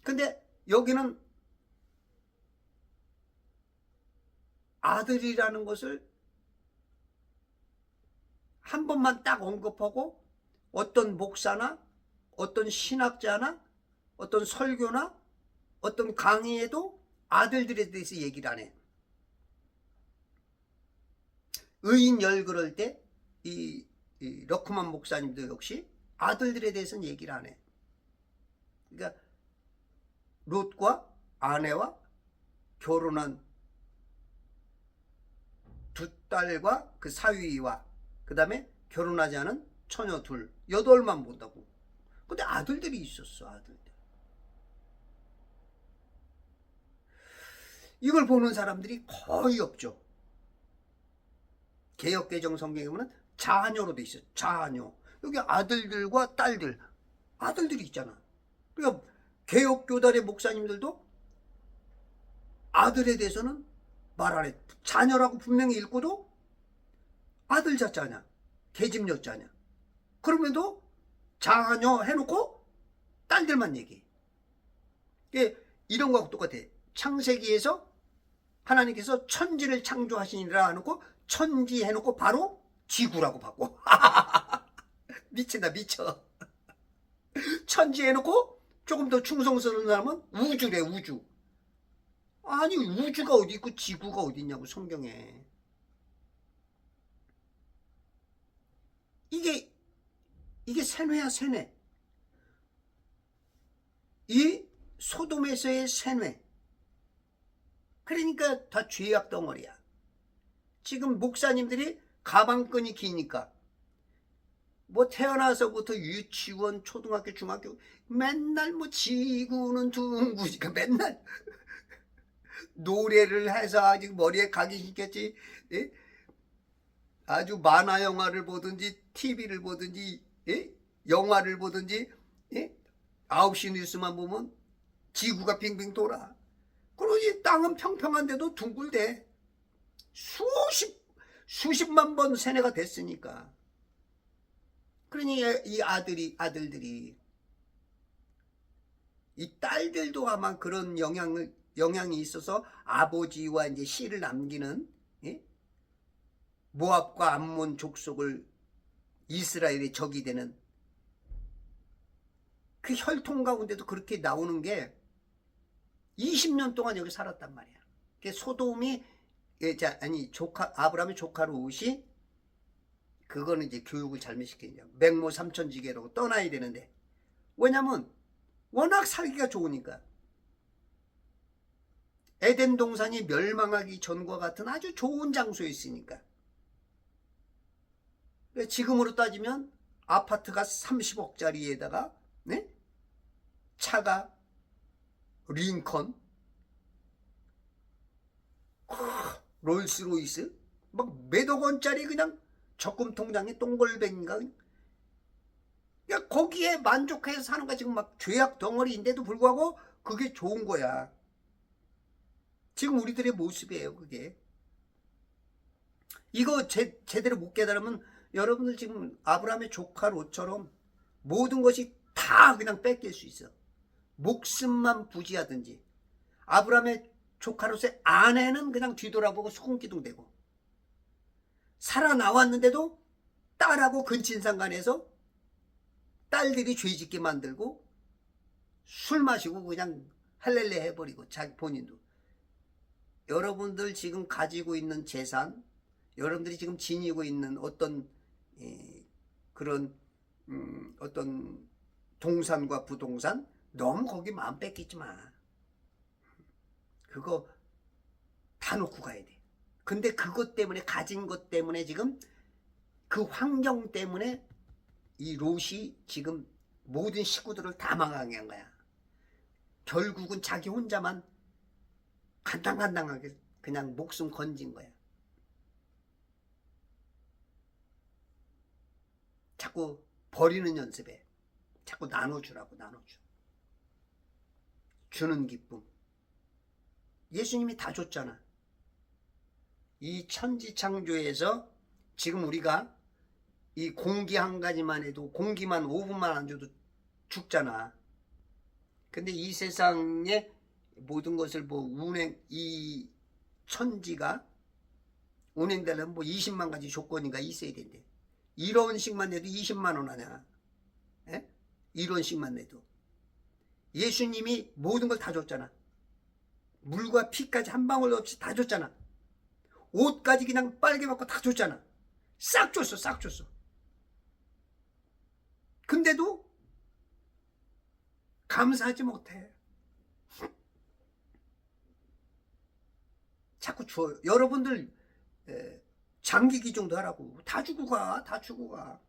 근데 여기는 아들이라는 것을 한 번만 딱 언급하고, 어떤 목사나 어떤 신학자나 어떤 설교나 어떤 강의에도 아들들에 대해서 얘기를 안 해. 의인 열그럴 때 이 러크만 목사님도 역시 아들들에 대해서는 얘기를 안 해. 그러니까 롯과 아내와 결혼한 두 딸과 그 사위와 그 다음에 결혼하지 않은 처녀 둘, 8만 본다고. 근데 아들들이 있었어, 아들들. 이걸 보는 사람들이 거의 없죠. 개역개정 성경에 보면 자녀로 돼 있어요. 자녀. 여기 아들들과 딸들, 아들들이 있잖아. 그러니까 개역교단의 목사님들도 아들에 대해서는 말 안 해. 자녀라고 분명히 읽고도 아들 자자냐, 계집 여자냐. 그러면도 자녀 해놓고 딸들만 얘기해. 이런 거하고 똑같아. 창세기에서 하나님께서 천지를 창조하시니라 해놓고 천지 해놓고 바로 지구라고 바꿔. 미친다, 미쳐. 천지 해놓고 조금 더 충성스러운 사람은 우주래, 우주. 아니, 우주가 어디 있고 지구가 어디 있냐고, 성경에. 이게 세뇌야, 세뇌. 이 소돔에서의 세뇌. 그러니까 다 죄악 덩어리야. 지금 목사님들이 가방끈이 기니까 뭐 태어나서부터 유치원, 초등학교, 중학교 맨날 뭐 지구는 둥구니까 맨날 노래를 해서 아직 머리에 각인시켰지. 예? 아주 만화 영화를 보든지 TV를 보든지, 예? 영화를 보든지, 예? 9시 뉴스만 보면 지구가 빙빙 돌아. 그러지 땅은 평평한데도 둥글대. 수십만 번 세뇌가 됐으니까. 그러니 이 아들들이, 이 딸들도 아마 그런 영향이 있어서 아버지와 이제 씨를 남기는, 예? 모압과 암몬 족속을 이스라엘의 적이 되는 그 혈통 가운데도 그렇게 나오는 게 20년 동안 여기 살았단 말이야. 소돔이, 아브라함의 조카 롯이, 그거는 이제 교육을 잘못시키냐. 맹모 삼천지계로 떠나야 되는데, 왜냐면 워낙 살기가 좋으니까. 에덴 동산이 멸망하기 전과 같은 아주 좋은 장소에 있으니까. 지금으로 따지면 아파트가 30억짜리에다가, 네? 차가 링컨, 롤스로이스, 막 몇억 원짜리 그냥 적금 통장에 동글뱅이가, 그러니까 거기에 만족해서 사는 거. 지금 막 죄악 덩어리인데도 불구하고 그게 좋은 거야. 지금 우리들의 모습이에요, 그게. 이거 제대로 못 깨달으면 여러분들 지금 아브라함의 조카 롯처럼 모든 것이 다 그냥 뺏길 수 있어. 목숨만 부지하든지. 아브라함의 조카 롯의 아내는 그냥 뒤돌아보고 소금기둥대고, 살아나왔는데도 딸하고 근친상간해서 딸들이 죄짓게 만들고 술 마시고 그냥 할렐레 해버리고, 자기 본인도. 여러분들 지금 가지고 있는 재산, 여러분들이 지금 지니고 있는 어떤 그런 어떤 동산과 부동산, 너무 거기 마음 뺏기지 마. 그거 다 놓고 가야 돼. 근데 그것 때문에, 가진 것 때문에, 지금 그 환경 때문에 이 롯이 지금 모든 식구들을 다 망하게 한 거야. 결국은 자기 혼자만 간당간당하게 그냥 목숨 건진 거야. 자꾸 버리는 연습에, 자꾸 나눠주라고. 나눠줘. 주는 기쁨. 예수님이 다 줬잖아. 이 천지창조에서 지금 우리가 이 공기 한 가지만 해도, 공기만 5분만 안 줘도 죽잖아. 근데 이 세상의 모든 것을 뭐 이 천지가 운행되려면 뭐 20만 가지 조건인가 있어야 된대. 1원씩만 내도 20만 원 하냐. 예? 1원씩만 내도. 예수님이 모든 걸 다 줬잖아. 물과 피까지 한 방울 없이 다 줬잖아. 옷까지 그냥 빨개 받고 다 줬잖아. 싹 줬어, 싹 줬어. 근데도 감사하지 못해. 자꾸 줘. 여러분들 장기 기증도 하라고. 다 주고 가. 다 주고 가.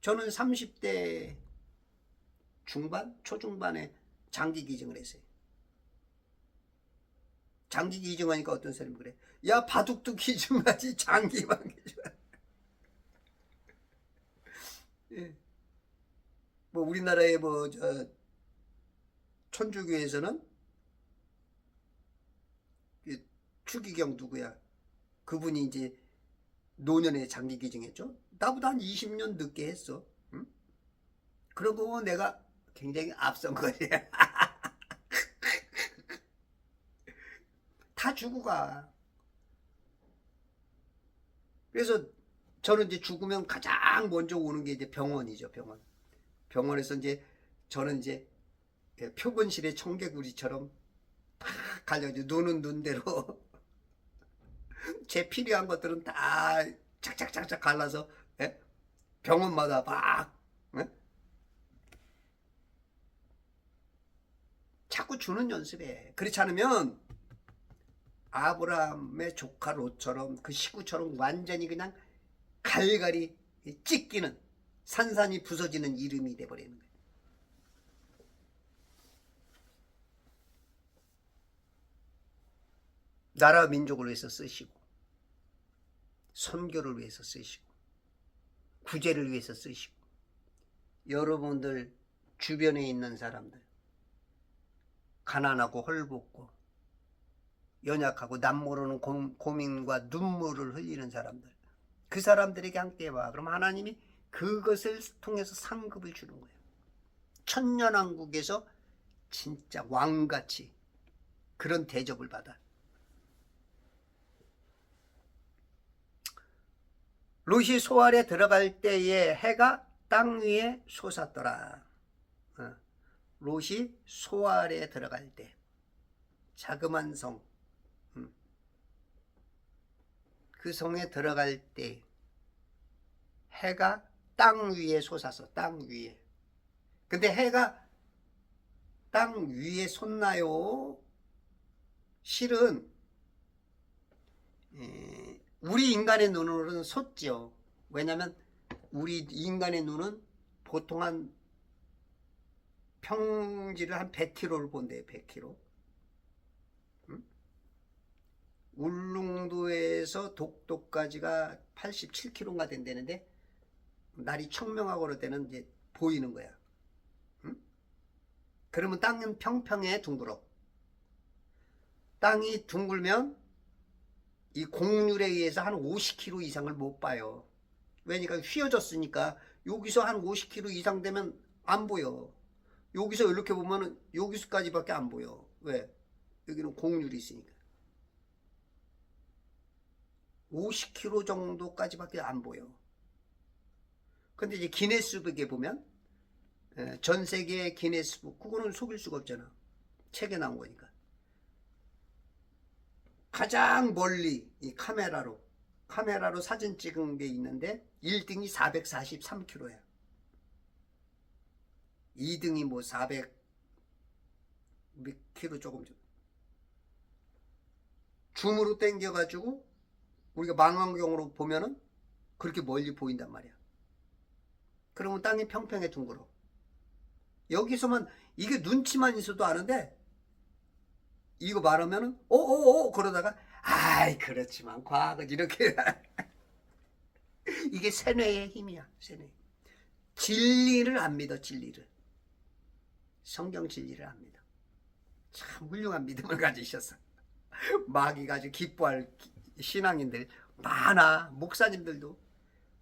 저는 30대 중반? 초중반에 장기 기증을 했어요. 장기 기증하니까 어떤 사람이 그래. 야, 바둑도 기증하지 장기만 기증하지. 예. 뭐 우리나라의 뭐 저 천주교에서는 추기경 누구야? 그분이 이제 노년에 장기 기증했죠. 나보다 한 20년 늦게 했어. 응? 그러고 보면 내가 굉장히 앞선 거지. 다 주고 가. 그래서 저는 이제 죽으면 가장 먼저 오는 게 이제 병원이죠, 병원. 병원에서 이제 저는 이제 표본실의 청개구리처럼 팍 갈려가지고 눈은 눈대로 제 필요한 것들은 다 착착착착 갈라서 병원마다 막 자꾸 주는 연습해. 그렇지 않으면 아브라함의 조카 롯처럼 그 식구처럼 완전히 그냥 갈갈이 찢기는 산산이 부서지는 이름이 돼버리는 거예요. 나라 민족을 위해서 쓰시고 선교를 위해서 쓰시고 구제를 위해서 쓰시고 여러분들 주변에 있는 사람들 가난하고 헐벗고 연약하고 남 모르는 고민과 눈물을 흘리는 사람들 그 사람들에게 함께 와. 그럼 하나님이 그것을 통해서 상급을 주는 거예요. 천년왕국에서 진짜 왕같이 그런 대접을 받아. 롯이 소알에 들어갈 때에 해가 땅 위에 솟았더라. 롯이 소알에 들어갈 때 자그만 성, 그 성에 들어갈 때 해가 땅 위에 솟았어. 땅 위에. 근데 해가 땅 위에 솟나요? 실은 우리 인간의 눈으로는 솟죠. 왜냐하면 우리 인간의 눈은 보통 한 평지를 한 100km를 본대요. 100km. 울릉도에서 독도까지가 87km가 된다는데 날이 청명하고 그럴 때는 이제 보이는 거야. 그러면 땅은 평평해, 둥글어. 땅이 둥글면 이 곡률에 의해서 한 50km 이상을 못 봐요. 왜냐니까 휘어졌으니까 여기서 한 50km 이상 되면 안 보여. 여기서 이렇게 보면은 여기서까지밖에 안 보여. 왜? 여기는 곡률이 있으니까. 50km 정도까지밖에 안 보여. 근데 이제 기네스북에 보면 전 세계 기네스북 그거는 속일 수가 없잖아. 책에 나온 거니까. 가장 멀리 이 카메라로 사진 찍은 게 있는데 1등이 443km야. 2등이 뭐 400 몇 킬로 조금 줌으로 당겨가지고 우리가 망원경으로 보면은 그렇게 멀리 보인단 말이야. 그러면 땅이 평평해 둥글어. 여기서만 이게 눈치만 있어도 아는데 이거 말하면은 오오오 그러다가 아이 그렇지만 과학은 이렇게 이게 세뇌의 힘이야. 세뇌. 진리를 안 믿어. 진리를. 성경 진리를 안 믿어. 참 훌륭한 믿음을 가지셨어. 마귀가 아주 기뻐할 신앙인들 많아. 목사님들도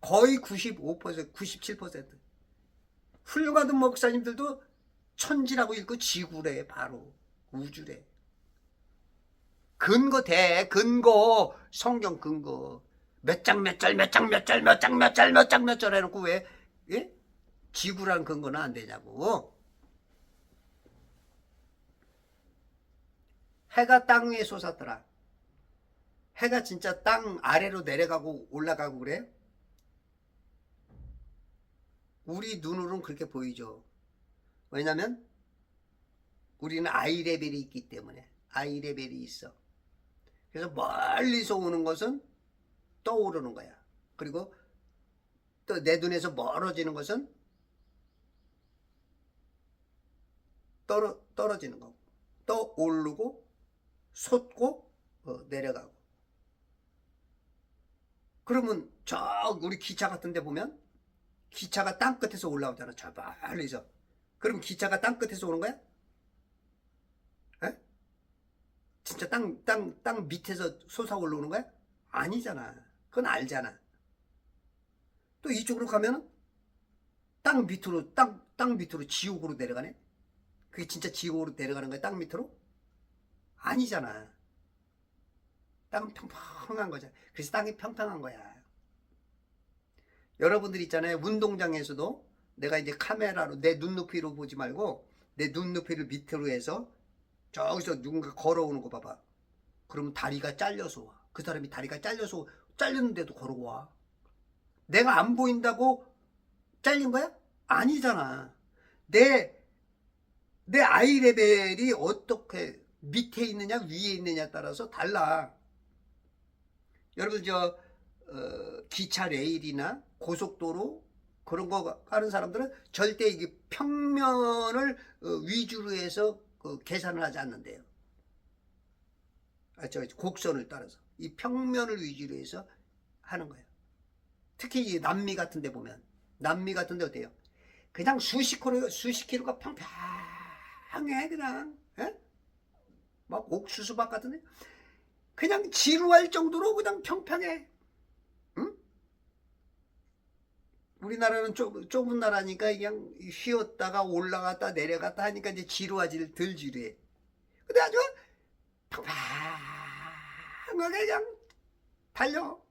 거의 95% 97% 훌륭한 목사님들도 천지라고 읽고 지구래. 바로 우주래. 근거 대 근거 성경 근거 몇 장 몇 절 몇 장 몇 절 몇 장 몇 절 몇 장 몇 절 해놓고 왜 지구란 근거는 안 되냐고. 해가 땅 위에 솟았더라. 해가 진짜 땅 아래로 내려가고 올라가고 그래. 우리 눈으로는 그렇게 보이죠. 왜냐면 우리는 아이 레벨이 있기 때문에. 아이 레벨이 있어. 그래서 멀리서 오는 것은 떠오르는 거야. 그리고 또 내 눈에서 멀어지는 것은 떨어지는 거고, 떠오르고 솟고 내려가고. 그러면 저 우리 기차 같은 데 보면 기차가 땅 끝에서 올라오잖아. 저 멀리서. 그럼 기차가 땅 끝에서 오는 거야? 에? 진짜 땅 밑에서 솟아 올라오는 거야? 아니잖아. 그건 알잖아. 또 이쪽으로 가면은 땅 밑으로 지옥으로 내려가네? 그게 진짜 지옥으로 내려가는 거야? 땅 밑으로? 아니잖아. 땅은 평평한 거잖아. 그래서 땅이 평평한 거야. 여러분들 있잖아요. 운동장에서도 내가 이제 카메라로 내 눈높이로 보지 말고 내 눈높이를 밑으로 해서 저기서 누군가 걸어오는 거 봐봐. 그러면 다리가 잘려서 와. 그 사람이 다리가 잘렸는데도 걸어와. 내가 안 보인다고 잘린 거야? 아니잖아. 내 아이 레벨이 어떻게 밑에 있느냐 위에 있느냐에 따라서 달라. 여러분 기차 레일이나 고속도로 그런 거 하는 사람들은 절대 이게 평면을 위주로 해서 계산을 하지 않는데요. 곡선을 따라서 이 평면을 위주로 해서 하는 거예요. 특히 이 남미 같은 데 보면 어때요? 그냥 수십 킬로가 평평해. 그냥 에? 막 옥수수밭 같은데 그냥 지루할 정도로 그냥 평평해. 응? 우리나라는 좁은 나라니까 그냥 휘었다가 올라갔다 내려갔다 하니까 이제 덜 지루해. 근데 아주 평평하게 그냥 달려.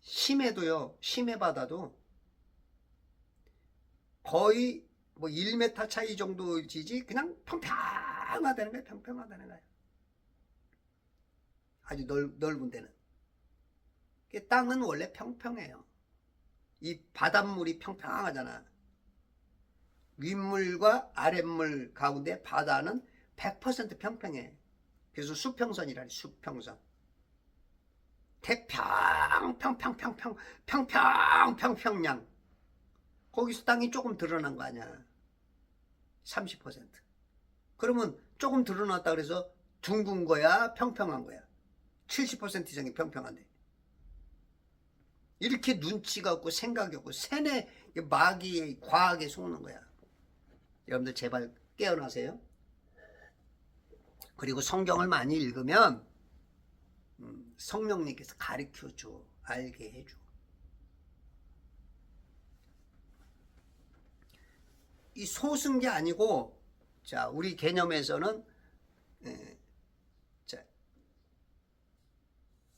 심해 바다도 거의 뭐 1m 차이 정도 지지 그냥 평평하다는 거야. 평평하다는 거야. 아주 넓은 데는. 땅은 원래 평평해요. 이 바닷물이 평평하잖아. 윗물과 아랫물 가운데 바다는 100% 평평해. 그래서 수평선이라니. 수평선. 평평평평양. 거기서 땅이 조금 드러난 거 아니야. 30%. 그러면 조금 드러났다 그래서 둥근 거야, 평평한 거야? 70% 이상이 평평한데. 이렇게 눈치가 없고 생각이 없고 세뇌 마귀의 과학에 속는 거야. 여러분들 제발 깨어나세요. 그리고 성경을 많이 읽으면 성령님께서 가르쳐줘, 알게 해줘. 이 솟은 게 아니고, 자, 우리 개념에서는 자,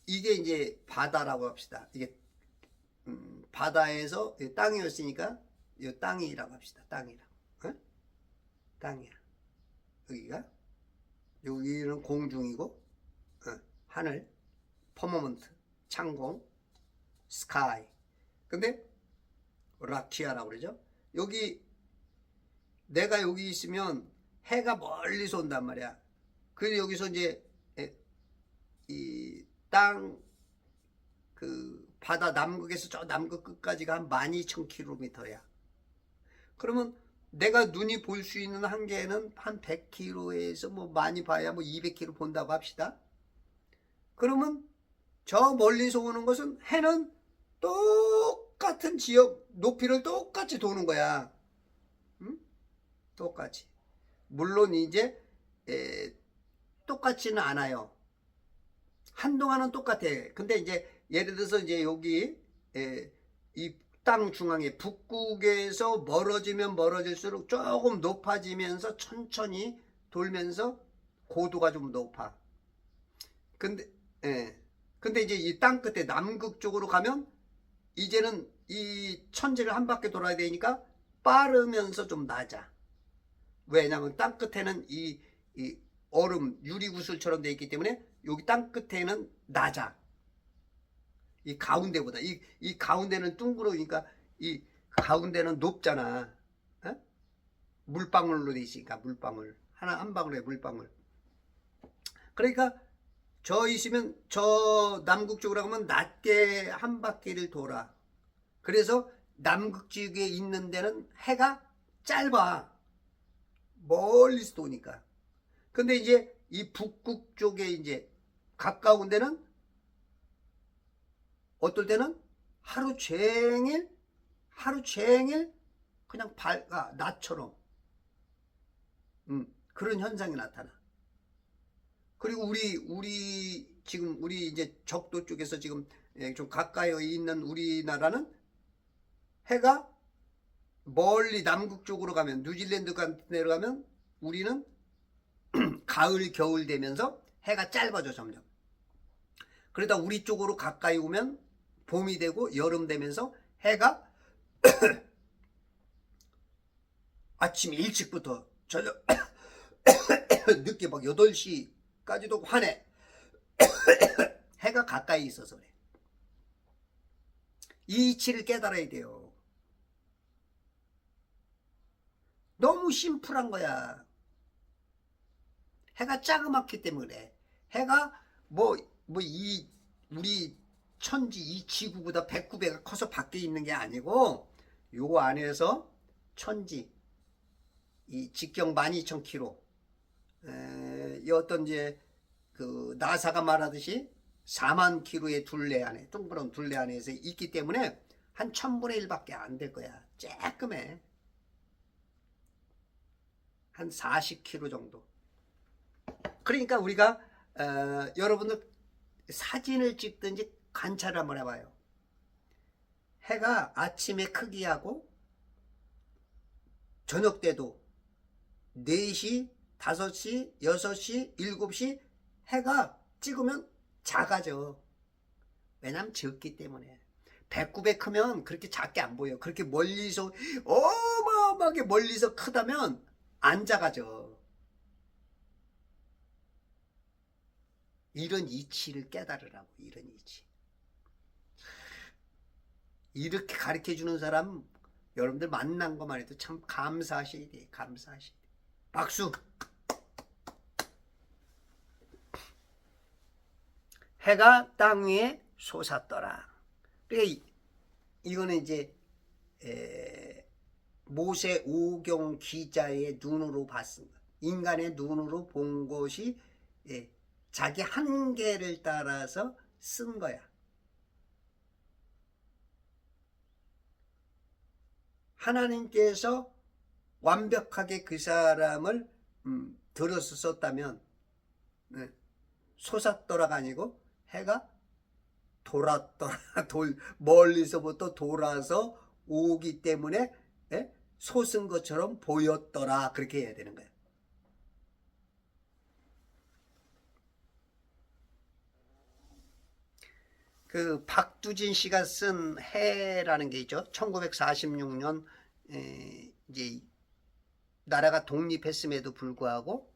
이게 이제 바다라고 합시다. 이게 바다에서 땅이었으니까 이 땅이라고 합시다. 땅이라. 어? 땅이야. 여기는 공중이고, 하늘, 퍼머먼트, 창공, 스카이. 근데 라키아라고 그러죠. 내가 여기 있으면 해가 멀리서 온단 말이야. 그래서 여기서 이제 이 땅 바다 남극에서 저 남극 끝까지가 한 12,000km야. 그러면 내가 눈이 볼 수 있는 한계는 한 100km에서 뭐 많이 봐야 뭐 200km 본다고 합시다. 그러면 저 멀리서 오는 것은 해는 똑같은 지역 높이를 똑같이 도는 거야. 응? 똑같이. 물론 이제 똑같지는 않아요. 한동안은 똑같아. 근데 이제 예를 들어서 이제 여기 이 땅 중앙에 북극에서 멀어지면 멀어질수록 조금 높아지면서 천천히 돌면서 고도가 좀 높아. 근데 이제 이 땅 끝에 남극 쪽으로 가면 이제는 이 천지를 한 바퀴 돌아야 되니까 빠르면서 좀 낮아. 왜냐면 땅 끝에는 이 얼음 유리구슬처럼 되어 있기 때문에 여기 땅 끝에는 낮아. 이 가운데보다 이 가운데는 둥그러니까 이 가운데는 높잖아. 어? 물방울로 돼 있으니까 물방울 한 방울에 물방울. 그러니까 저 있으면 저 남극 쪽으로 가면 낮게 한 바퀴를 돌아. 그래서 남극 지역에 있는 데는 해가 짧아. 멀리서 도니까. 근데 이제 이 북극 쪽에 이제 가까운 데는 어떨 때는 하루 종일 그냥 밝아, 낮처럼. 그런 현상이 나타나. 그리고 지금 우리 이제 적도 쪽에서 지금 좀 가까이 있는 우리나라는 해가 멀리 남극 쪽으로 가면, 뉴질랜드 같은 데로 가면 우리는 가을 겨울 되면서 해가 짧아져 점점. 그러다 우리 쪽으로 가까이 오면 봄이 되고 여름 되면서 해가 아침 일찍부터 저녁 늦게 막 8시까지도 환해. 해가 가까이 있어서 그래. 이 이치를 깨달아야 돼요. 너무 심플한 거야. 해가 자그맣기 때문에. 해가 우리 천지 이 지구보다 109배가 커서 밖에 있는 게 아니고 요 안에서 천지 이 직경 12,000km 이 어떤 이제 그 나사가 말하듯이 4만 킬로의 둘레 안에, 둥그런 둘레 안에서 있기 때문에 한 1000분의 1밖에 안 될 거야. 쬐끔해. 한 40km 정도. 그러니까 우리가 여러분들 사진을 찍든지 관찰을 한번 해봐요. 해가 아침에 크기하고 저녁 때도 4시, 5시, 6시, 7시 해가 찍으면 작아져. 왜냐면 적기 때문에. 109배 크면 그렇게 작게 안 보여. 그렇게 멀리서 어마어마하게 멀리서 크다면 안 작아져. 이런 이치를 깨달으라고. 이런 이치. 이렇게 가르쳐 주는 사람 여러분들 만난 것만 해도 참 감사하셔야 돼. 감사하셔야 돼. 박수. 해가 땅 위에 솟았더라. 그러니까 이거는 이제 모세 오경 기자의 눈으로 봤습니다. 인간의 눈으로 본 것이 자기 한계를 따라서 쓴 거야. 하나님께서 완벽하게 그 사람을 들어서 썼다면 솟았더라가 아니고 해가 돌았더라. 멀리서부터 돌아서 오기 때문에 솟은 것처럼 보였더라. 그렇게 해야 되는 거예요. 그 박두진 씨가 쓴 해라는 게 있죠. 1946년 이제 나라가 독립했음에도 불구하고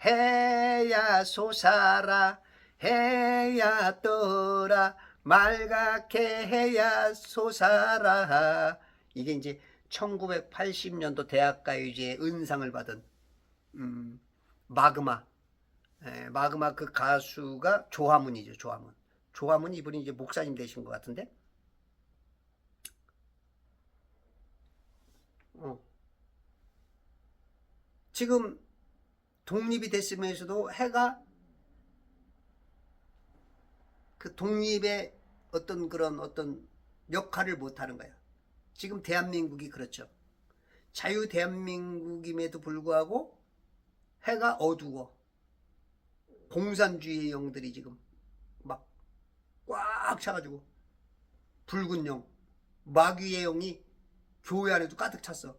해야 솟아라 해야 떠라 말갛게 해야 솟아라. 이게 이제 1980년도 대학가요제에 은상을 받은 마그마 그 가수가 조화문이죠. 조화문 이분이 이제 목사님 되신 것 같은데 지금 독립이 됐으면서도 해가 그 독립의 그런 역할을 못하는 거야. 지금 대한민국이 그렇죠. 자유 대한민국임에도 불구하고 해가 어두워. 공산주의의 영들이 지금 막 꽉 차가지고 붉은 영, 마귀의 영이 교회 안에도 가득 찼어.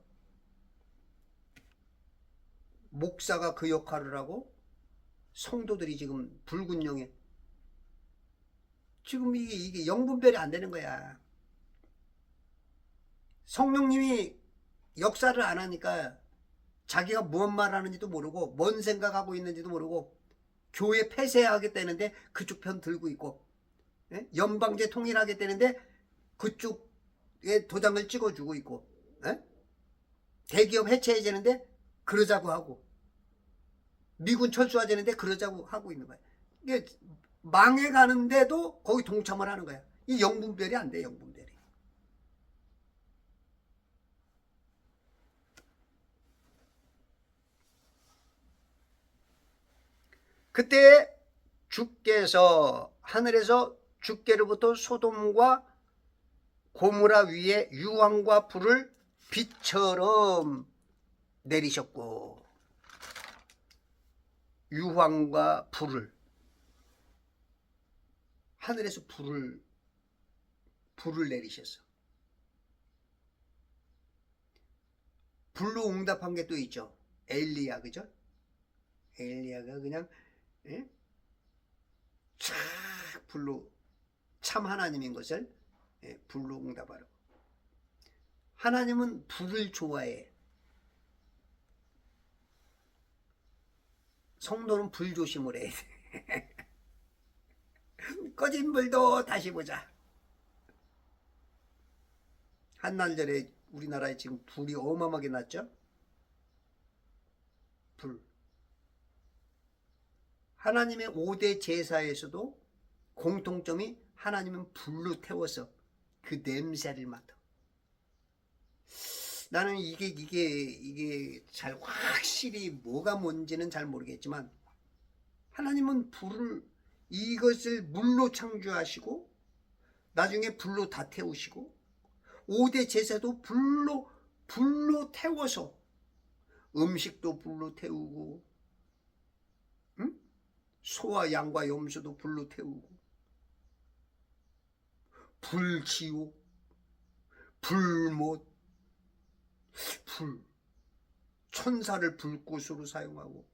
목사가 그 역할을 하고 성도들이 지금 붉은 영에 지금 이게 영분별이 안 되는 거야. 성령님이 역사를 안 하니까 자기가 뭔 말하는지도 모르고 뭔 생각하고 있는지도 모르고 교회 폐쇄하겠다는데 그쪽 편 들고 있고 연방제 통일하겠다는데 그쪽에 도장을 찍어주고 있고 대기업 해체해야 되는데 그러자고 하고 미군 철수해야 되는데 그러자고 하고 있는 거야. 이게 망해가는데도 거기 동참을 하는 거야. 이 영분별이 안 돼, 영분별이. 그때 주께서 하늘에서 주께로부터 소돔과 고모라 위에 유황과 불을 비처럼 내리셨고, 유황과 불을, 하늘에서 불을 내리셨어. 불로 응답한 게 또 있죠. 엘리야, 그죠? 엘리야가 그냥 쫙 불로, 참 하나님인 것을 불로 응답하라고. 하나님은 불을 좋아해. 성도는 불조심을 해야 돼. 꺼진 불도 다시 보자. 한나절에 우리나라에 지금 불이 어마어마하게 났죠? 불. 하나님의 5대 제사에서도 공통점이 하나님은 불로 태워서 그 냄새를 맡아. 나는 이게 잘 확실히 뭐가 뭔지는 잘 모르겠지만, 하나님은 불을, 이것을 물로 창조하시고 나중에 불로 다 태우시고, 5대 제사도 불로 태워서 음식도 불로 태우고, 응? 소와 양과 염소도 불로 태우고, 불지옥, 불못, 불, 천사를 불꽃으로 사용하고,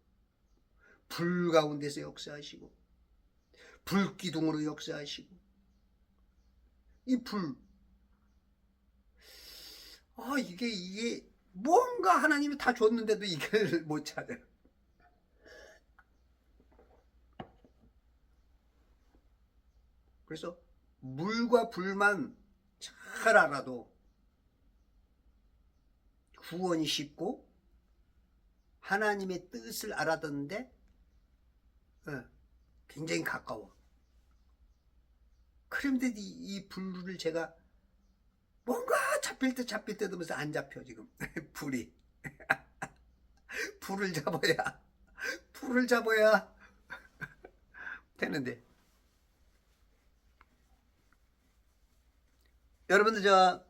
불 가운데서 역사하시고, 불기둥으로 역사하시고, 이 불, 이게 뭔가 하나님이 다 줬는데도 이걸 못 찾아. 그래서 물과 불만 잘 알아도 구원이 쉽고, 하나님의 뜻을 알아듣는데 굉장히 가까워. 그런데 이 불을 제가 뭔가 잡힐 듯 하면서 안 잡혀 지금. 불이. 불을 잡아야 되는데. 여러분들, 저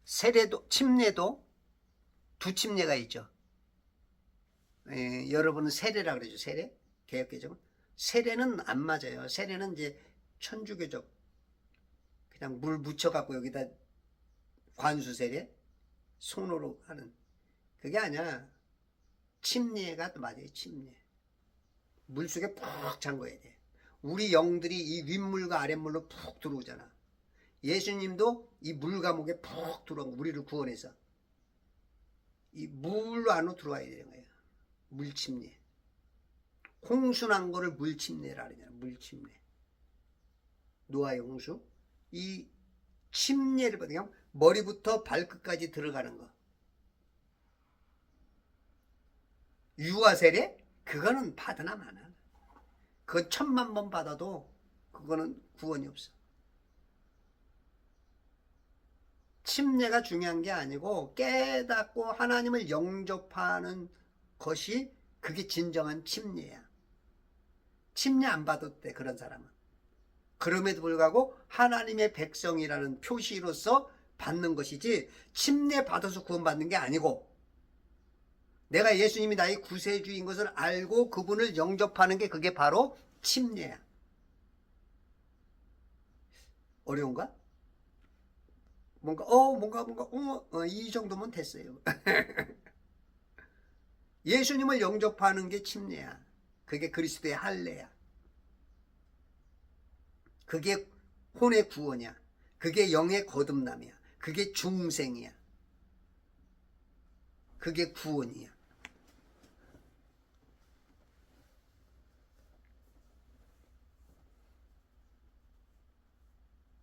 세례도, 침례도 두 침례가 있죠. 여러분은 세례라 그러죠. 세례, 개혁개정은. 세례는 안 맞아요. 세례는 이제 천주교적, 그냥 물 묻혀갖고 여기다 관수 세례, 손으로 하는 그게 아니야. 침례가 또 맞아요. 침례. 물속에 푹 잠궈야 돼. 우리 영들이 이 윗물과 아랫물로 푹 들어오잖아. 예수님도 이 물 감옥에 푹 들어온 거, 우리를 구원해서 이 물 안으로 들어와야 되는 거예요. 물침례. 홍수난 거를 물침례라 그러잖아. 물침례. 노아의 홍수. 이 침례를 받으면 머리부터 발끝까지 들어가는 거. 유아 세례? 그거는 받으나 마나. 그건 1000만 번 받아도 그거는 구원이 없어. 침례가 중요한 게 아니고 깨닫고 하나님을 영접하는 것이, 그게 진정한 침례야. 침례 안 받을 때 그런 사람은. 그럼에도 불구하고 하나님의 백성이라는 표시로서 받는 것이지, 침례 받아서 구원받는 게 아니고, 내가 예수님이 나의 구세주인 것을 알고 그분을 영접하는 게, 그게 바로 침례야. 어려운가? 이 정도면 됐어요. 예수님을 영접하는 게 침례야. 그게 그리스도의 할례야. 그게 혼의 구원이야. 그게 영의 거듭남이야. 그게 중생이야. 그게 구원이야.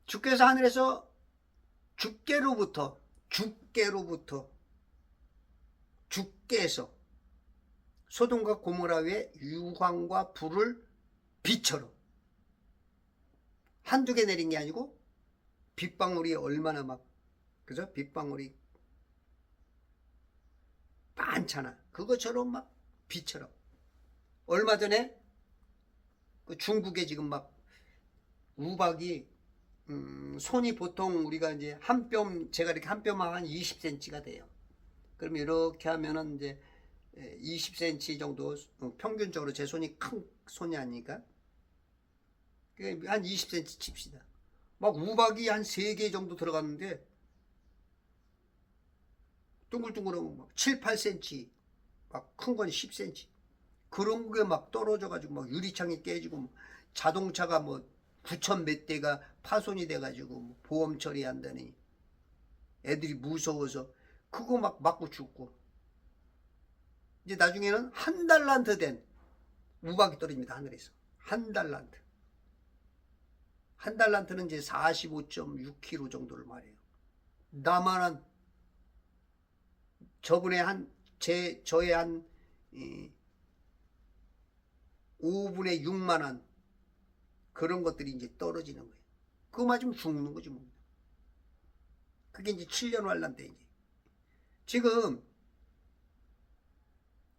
주께서 하늘에서 주께서 소돔과 고모라 위에 유황과 불을 비처럼 한두 개 내린 게 아니고 빗방울이 얼마나 막 그죠? 빗방울이 많잖아. 그것처럼 막 비처럼. 얼마 전에 그 중국에 지금 막 우박이 손이 보통 우리가 이제 한 뼘, 제가 이렇게 한 뼘 한 20cm가 돼요. 그럼 이렇게 하면은 이제 20cm 정도 평균적으로 제 손이 큰 손이 아니니까 한 20cm 칩시다. 막 우박이 한 3개 정도 들어갔는데 둥글둥글한 막 7, 8cm 막 큰 건 10cm 그런 게 막 떨어져 가지고 막 유리창이 깨지고 뭐 자동차가 뭐 9천 몇 대가 파손이 돼 가지고 뭐 보험 처리한다니 애들이 무서워서 그거 막 맞고 죽고 이제 나중에는 한 달란트 된 우박이 떨어집니다. 하늘에서 한 달란트. 한 달란트는 이제 45.6kg 정도를 말해요. 나만한 저번에 저의 한 5분의 6만한 그런 것들이 이제 떨어지는 거예요. 그거 맞으면 죽는 거지 뭐. 그게 이제 7년 환란 때 이제. 지금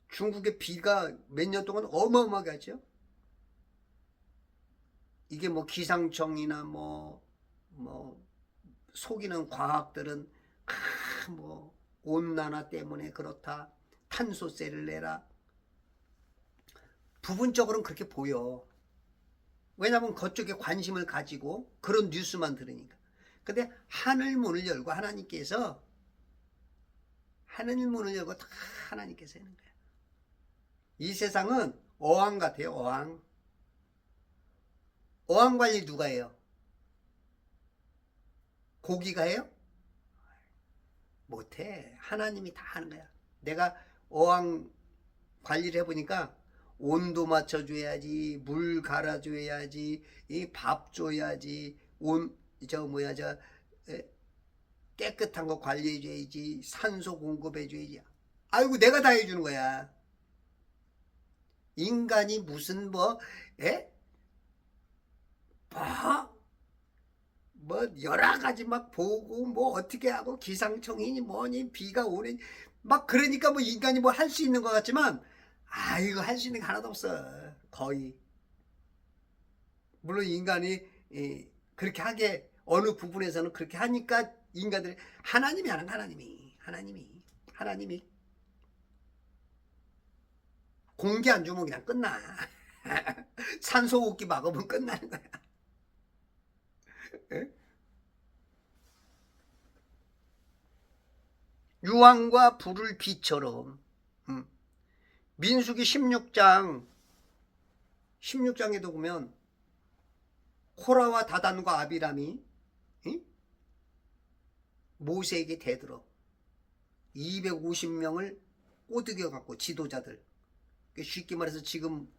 중국의 비가 몇 년 동안 어마어마하게 하죠. 이게 뭐 기상청이나 뭐 속이는 과학들은 뭐 온난화 때문에 그렇다. 탄소세를 내라. 부분적으로는 그렇게 보여. 왜냐하면 그쪽에 관심을 가지고 그런 뉴스만 들으니까. 근데 하늘 문을 열고 하나님께서 하늘 문을 열고 다 하나님께서 하는 거야. 이 세상은 어항 같아요. 어항. 어항 관리 누가 해요? 고기가 해요? 못해. 하나님이 다 하는 거야. 내가 어항 관리를 해보니까 온도 맞춰줘야지, 물 갈아줘야지, 이 밥 줘야지, 깨끗한 거 관리해줘야지, 산소 공급해줘야지. 아이고 내가 다 해주는 거야. 인간이 무슨 뭐 여러 가지 막 보고 뭐 어떻게 하고 기상청이니 뭐니 비가 오니 막 그러니까 뭐 인간이 뭐 할 수 있는 것 같지만 이거 할 수 있는 게 하나도 없어. 거의. 물론 인간이 그렇게 하게 어느 부분에서는 그렇게 하니까 인간들이 하나님이 하는 하나님이 공기 안 주면 그냥 끝나. 산소 호흡기 막으면 끝나는 거야. 유황과 불을 비처럼 민수기 16장에도 보면 코라와 다단과 아비람이 모세에게 대들어 250명을 꼬드겨 갖고 지도자들 쉽게 말해서 지금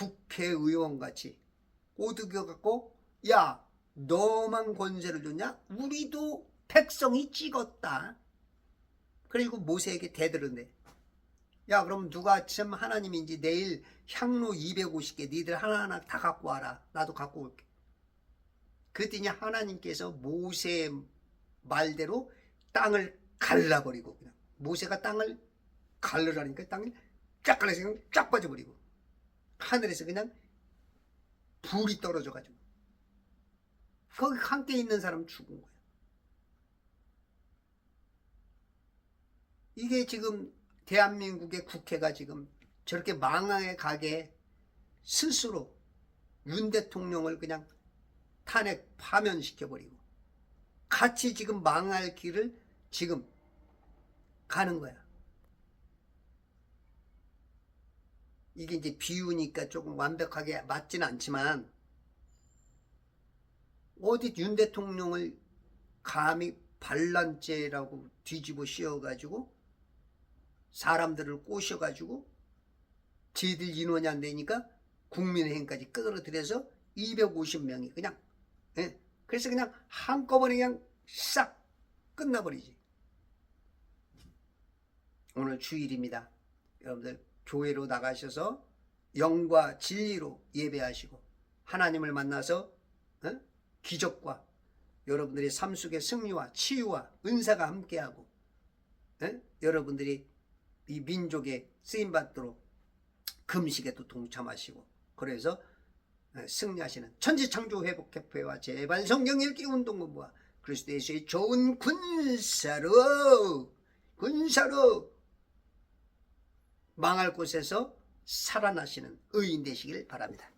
국회의원 같이 꼬드겨 갖고 야 너만 권세를 줬냐? 우리도 백성이 찍었다. 그리고 모세에게 대들었네. 야 그럼 누가 참 하나님인지 내일 향로 250개 니들 하나하나 다 갖고 와라. 나도 갖고 올게. 그랬더니 하나님께서 모세의 말대로 땅을 갈라버리고 그냥 모세가 땅을 갈르라니까 땅을 쫙 갈라서 그냥 쫙 빠져버리고 하늘에서 그냥 불이 떨어져가지고 거기 함께 있는 사람 죽은 거야. 이게 지금 대한민국의 국회가 지금 저렇게 망하게 가게 스스로 윤 대통령을 그냥 탄핵 파면시켜버리고 같이 지금 망할 길을 지금 가는 거야. 이게 이제 비유니까 조금 완벽하게 맞지는 않지만 어디 윤 대통령을 감히 반란죄라고 뒤집어 씌워가지고 사람들을 꼬셔가지고 지들 인원이 안 되니까 국민의힘까지 끌어들여서 250명이 그냥 그래서 그냥 한꺼번에 그냥 싹 끝나버리지. 오늘 주일입니다. 여러분들 교회로 나가셔서 영과 진리로 예배하시고 하나님을 만나서 기적과 여러분들의 삶 속의 승리와 치유와 은사가 함께하고 여러분들이 이 민족에 쓰임받도록 금식에도 동참하시고 그래서 승리하시는 천지창조회복협회와 제반성경 읽기 운동본부와 그리스도 예수의 좋은 군사로 망할 곳에서 살아나시는 의인 되시길 바랍니다.